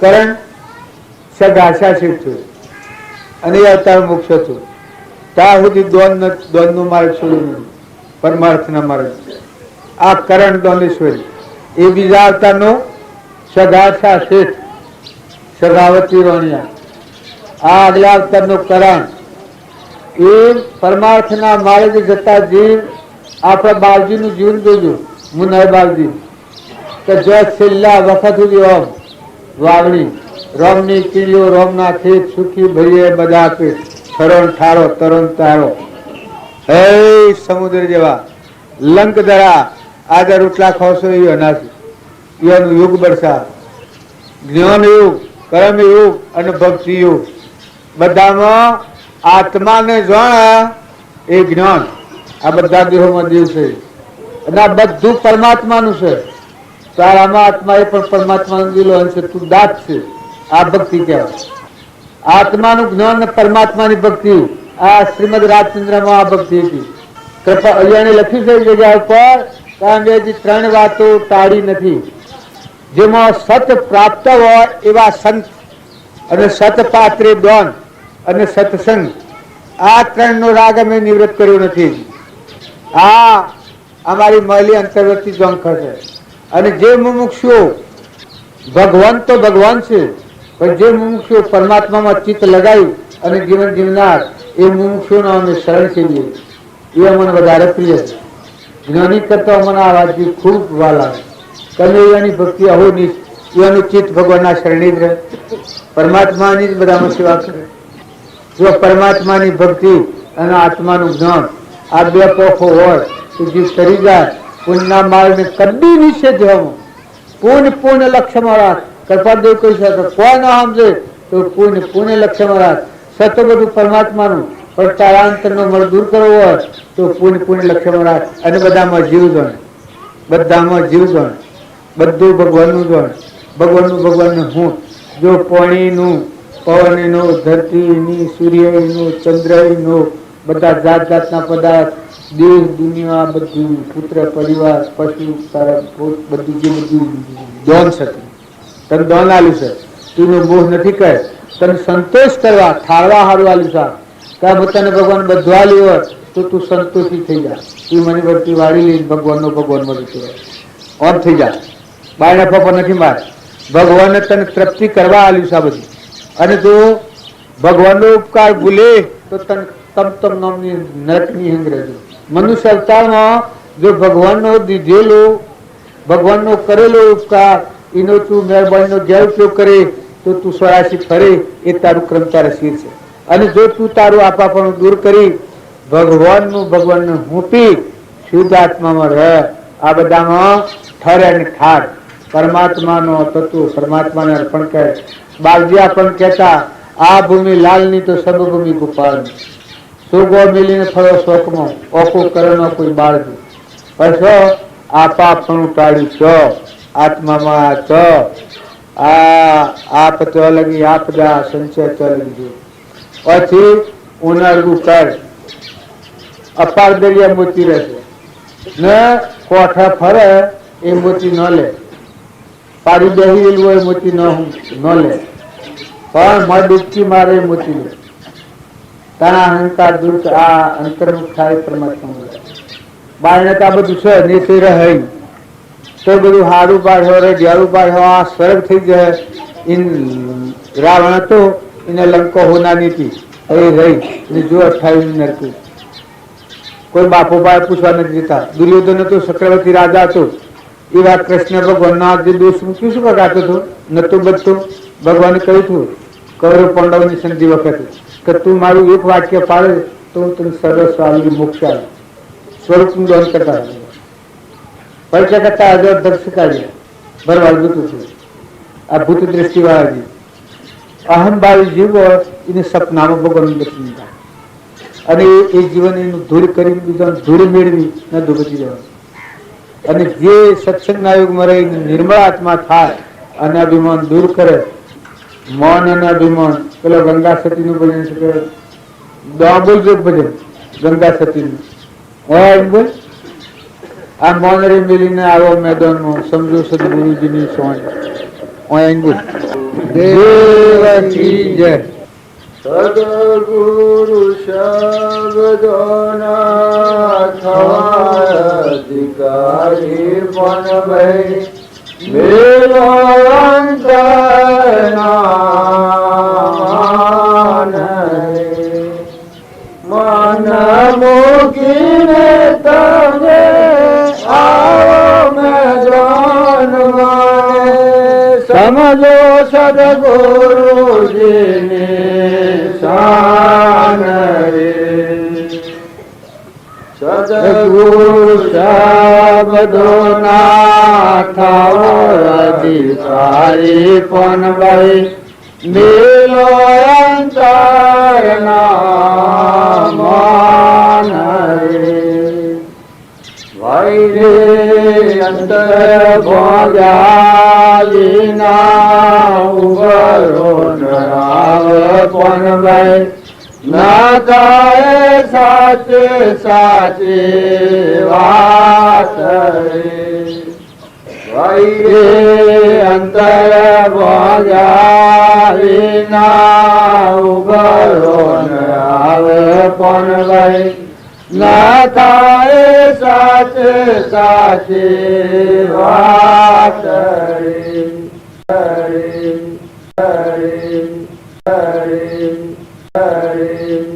[SPEAKER 2] કરણ સગાશા શીખશું અને એ અવતાર મોક્ષ છું. ત્યાં સુધી દોનનો માર્ગ છોડ્યો નથી, પરમાર્થના માર્ગ. આ કરણ દોલેશ્વરી એ બીજા અવતારનો સગાશા શેઠ સગાવતી રોણિયા. આ આગલા અવતારનો કરણ એ પરમાર્થના માર્ગે જતા જીવ. આપણા બાળજીનું જીવન જોજો. મુનાય બાળજી કે જો છેલ્લા વખત સુધી ઓમ વાવણી રોમની કીડીઓ રોમના ખેત સુખી ભરીએ બધા પેટ થરણ ઠારો તરણ તારો હે સમુદ્ર જેવા લંક દરા આજે રોટલા ખાવશો એ અનાસી એનું યુગ બરસા. જ્ઞાન યુગ, કર્મ યુગ અને ભક્તિ યુગ બધામાં આત્માને જાણે એ જ્ઞાન. આ બધા દેહોમાં દેવ છે અને આ બધું પરમાત્માનું છે. તારામાં આત્મા એ પણ પરમાત્માનો દિલો અંશ તું દાત છે. આ ભક્તિ કહેવાય. આત્માનું જ્ઞાન અને પરમાત્માની ભક્તિ. આ શ્રીમદ રાજચંદ્રમાં આ ભક્તિ હતી. કૃપા અહીંયા લખ્યું છે જગ્યા ઉપર કારણ કે ત્રણ વાતો ટાળી નથી. જેમાં સત પ્રાપ્ત હોય એવા સંત અને સતપાત્રે દોન અને સત્સંગ આ ત્રણનો રાગ અમે નિવૃત્ત કર્યો નથી. આ અમારી મહલી અંતર્વર્તી ઝંખર છે. અને જે મુમુક્ષુઓ ભગવાન તો ભગવાન છે, પણ જે મુમુક્ષુઓ પરમાત્મામાં ચિત્ત લગાવી અને જીવન જીવનાર એ મુમુક્ષુઓનો અમે શરણ છીએ. એ અમને વધારે પ્રિય છે. જ્ઞાની કરતા મને આ વાતથી ખૂબ વાલા. તમે એની ભક્તિ આવો નહીં. એનું ચિત્ત ભગવાનના શરણી જ રહે. પરમાત્માની જ બધામાં સેવા કરે. જો પરમાત્માની ભક્તિ અને આત્માનું જ્ઞાન આ બે પોખો હોય તો જીવ તરી જાય. પુણ્યના માર્ગને કદી વિશે જવું. પુણ્ય લક્ષ્યમાં રાખ. કૃપાદેવ કહી શકે કોઈ ના સમજે તો પુણ્ય લક્ષ્યમાં રાખ. સતો બધું પરમાત્માનું, પણ તારા અંતરનો મળ દૂર કરવો હોય તો પુણ્ય લક્ષ્યમાં રાખ. અને બધામાં જીવ ગણ. બધામાં જીવ ગણ. બધું ભગવાનનું ગણ. ભગવાનનું હું. જો પાણીનું, પવનનું, ધરતીની, સૂર્યનું, ચંદ્રનું, બધા જાત જાતના પદાર્થ, દેશ દુનિયા, બધું પુત્ર પરિવાર પશુ બધું જે બધું દોન છે. તને દોન આલ્યું છે. તું મોહ નથી કરે. તને સંતોષ કરવા ઠાળવા હારું આલ્યું છે. કારણ તને ભગવાન બધું આલ્યું હોય તો તું સંતોષી થઈ જા. તું મને બધી વાળી લઈને ભગવાનનો ભગવાન મળી ઓન થઈ જા. બાયના પપ્પા નથી માર. ભગવાને તને તૃપ્તિ કરવા આલ્યું છે આ બધું. અને તું ભગવાનનો ઉપકાર ભૂલે તો તને તમ નામની નરકની અંગ્રેજી. મનુષ્ય અવતારમાં જો ભગવાનનો દીધેલો, ભગવાનનો કરેલો ઉપકાર એનો તું મહેરબાનીનો ગેરઉપયોગ કરે તો તું સ્વરાશી ફરે. એ તારું ક્રમ તારા શીર છે. અને જો તું તારું આપાપણું દૂર કરી ભગવાનને હુંપી શુદ્ધ આત્મામાં રહે. આ બધામાં ઠરે અને ઠાર પરમાત્માનો તત્વ પરમાત્માને અર્પણ કરે. બાળજી આપણને કહેતા આ ભૂમિ લાલની તો સબ ભૂમિ ગોપાલની. સુગો મિલીને ફરો શોકમાં ઓકો કરનો કોઈ બાળજી. પછી આ પાપણું ટાળ્યું છો આત્મામાં છો. આ પતો લગી આપદા સંચય લગી. પછી ઉનાળું કર અપાર દરિયા મોતી રહેશે ને કોઠા ફરે એ મોતી ન લે. પાડી બેસી હોય મોતી ન લે. પણ મળ ડૂબકી મારે એ મોતી લે. તારા અહંકાર દૂર આ અંતર્મુખ થાય પરમાત્મા. બાળને તો આ બધું છે ને તે રહે તો બધું હારું પાડ્યો રે ઘેરું પાડ્યો. આ સ્વર્ગ થઈ જાય. રાવણ હતો એને લંકો હોનાની હતી એ રહી ને જો 28 નરકું. કોઈ બાપો બાય પૂછવા નથી જતા. દુર્યોધન હતો ચક્રવર્તી રાજા હતો. એ વાત કૃષ્ણ ભગવાનના જે દોષ મૂક્યું શું ગાતો હતો નતો બચતો. ભગવાને કહ્યું હતું કૌરવ પાંડવની સંધિ વખતે કે તું મારું એક વાક્ય પાડે તો હું તને સર્વસ્વ આવી મોક્ષ આવી સ્વરૂપનું દહન કરતા પરીક્ષા કરતા હજાર દર્શકા ભરવા ભૂત આ ભૂત દ્રષ્ટિ વાળા અહંભાવી જીવો એને સપનામાં ભગવાન દર્શન અને એ જીવન એનું ધૂળ કરી બીજાને ધૂળ મેળવી ન દુબતી જવાનું અને જે સત્સંગના યુગમાં રહીને નિર્મળ આત્મા થાય અને અભિમાન દૂર કરે મૌન અને અભિમાન પેલો ગંગા સતીનું ભજન છે બોલ ભજન ગંગા સતીનું બોલ આ મૌન રે મિલીને આવો મેદાનમાં સમજો સદગુરુજીની સોણ બોલ દેવકી જય
[SPEAKER 3] સદગુરુ શબ્દોના અધિકારી પણ ભાઈ મેલો મન મૂકીને તમે આવો મેદાનમાં સમજો સદગુરુજીની શાન રે સદગુરુ શબ્દોના થાઓ અધિકારી પણ ભાઈ મેલો અંતરના માન રે ભાઈ રે અંતર ભોજાલીના ઉભરો નરાવ પણ ભાઈ ના થાય સાચે સાચે વાત ભાઈ રે અંતર ભોજાલીના ઉભરો નરાવ પણ ભાઈ ના થાય સાચે સાચે વાત હરે હરે હરે હરે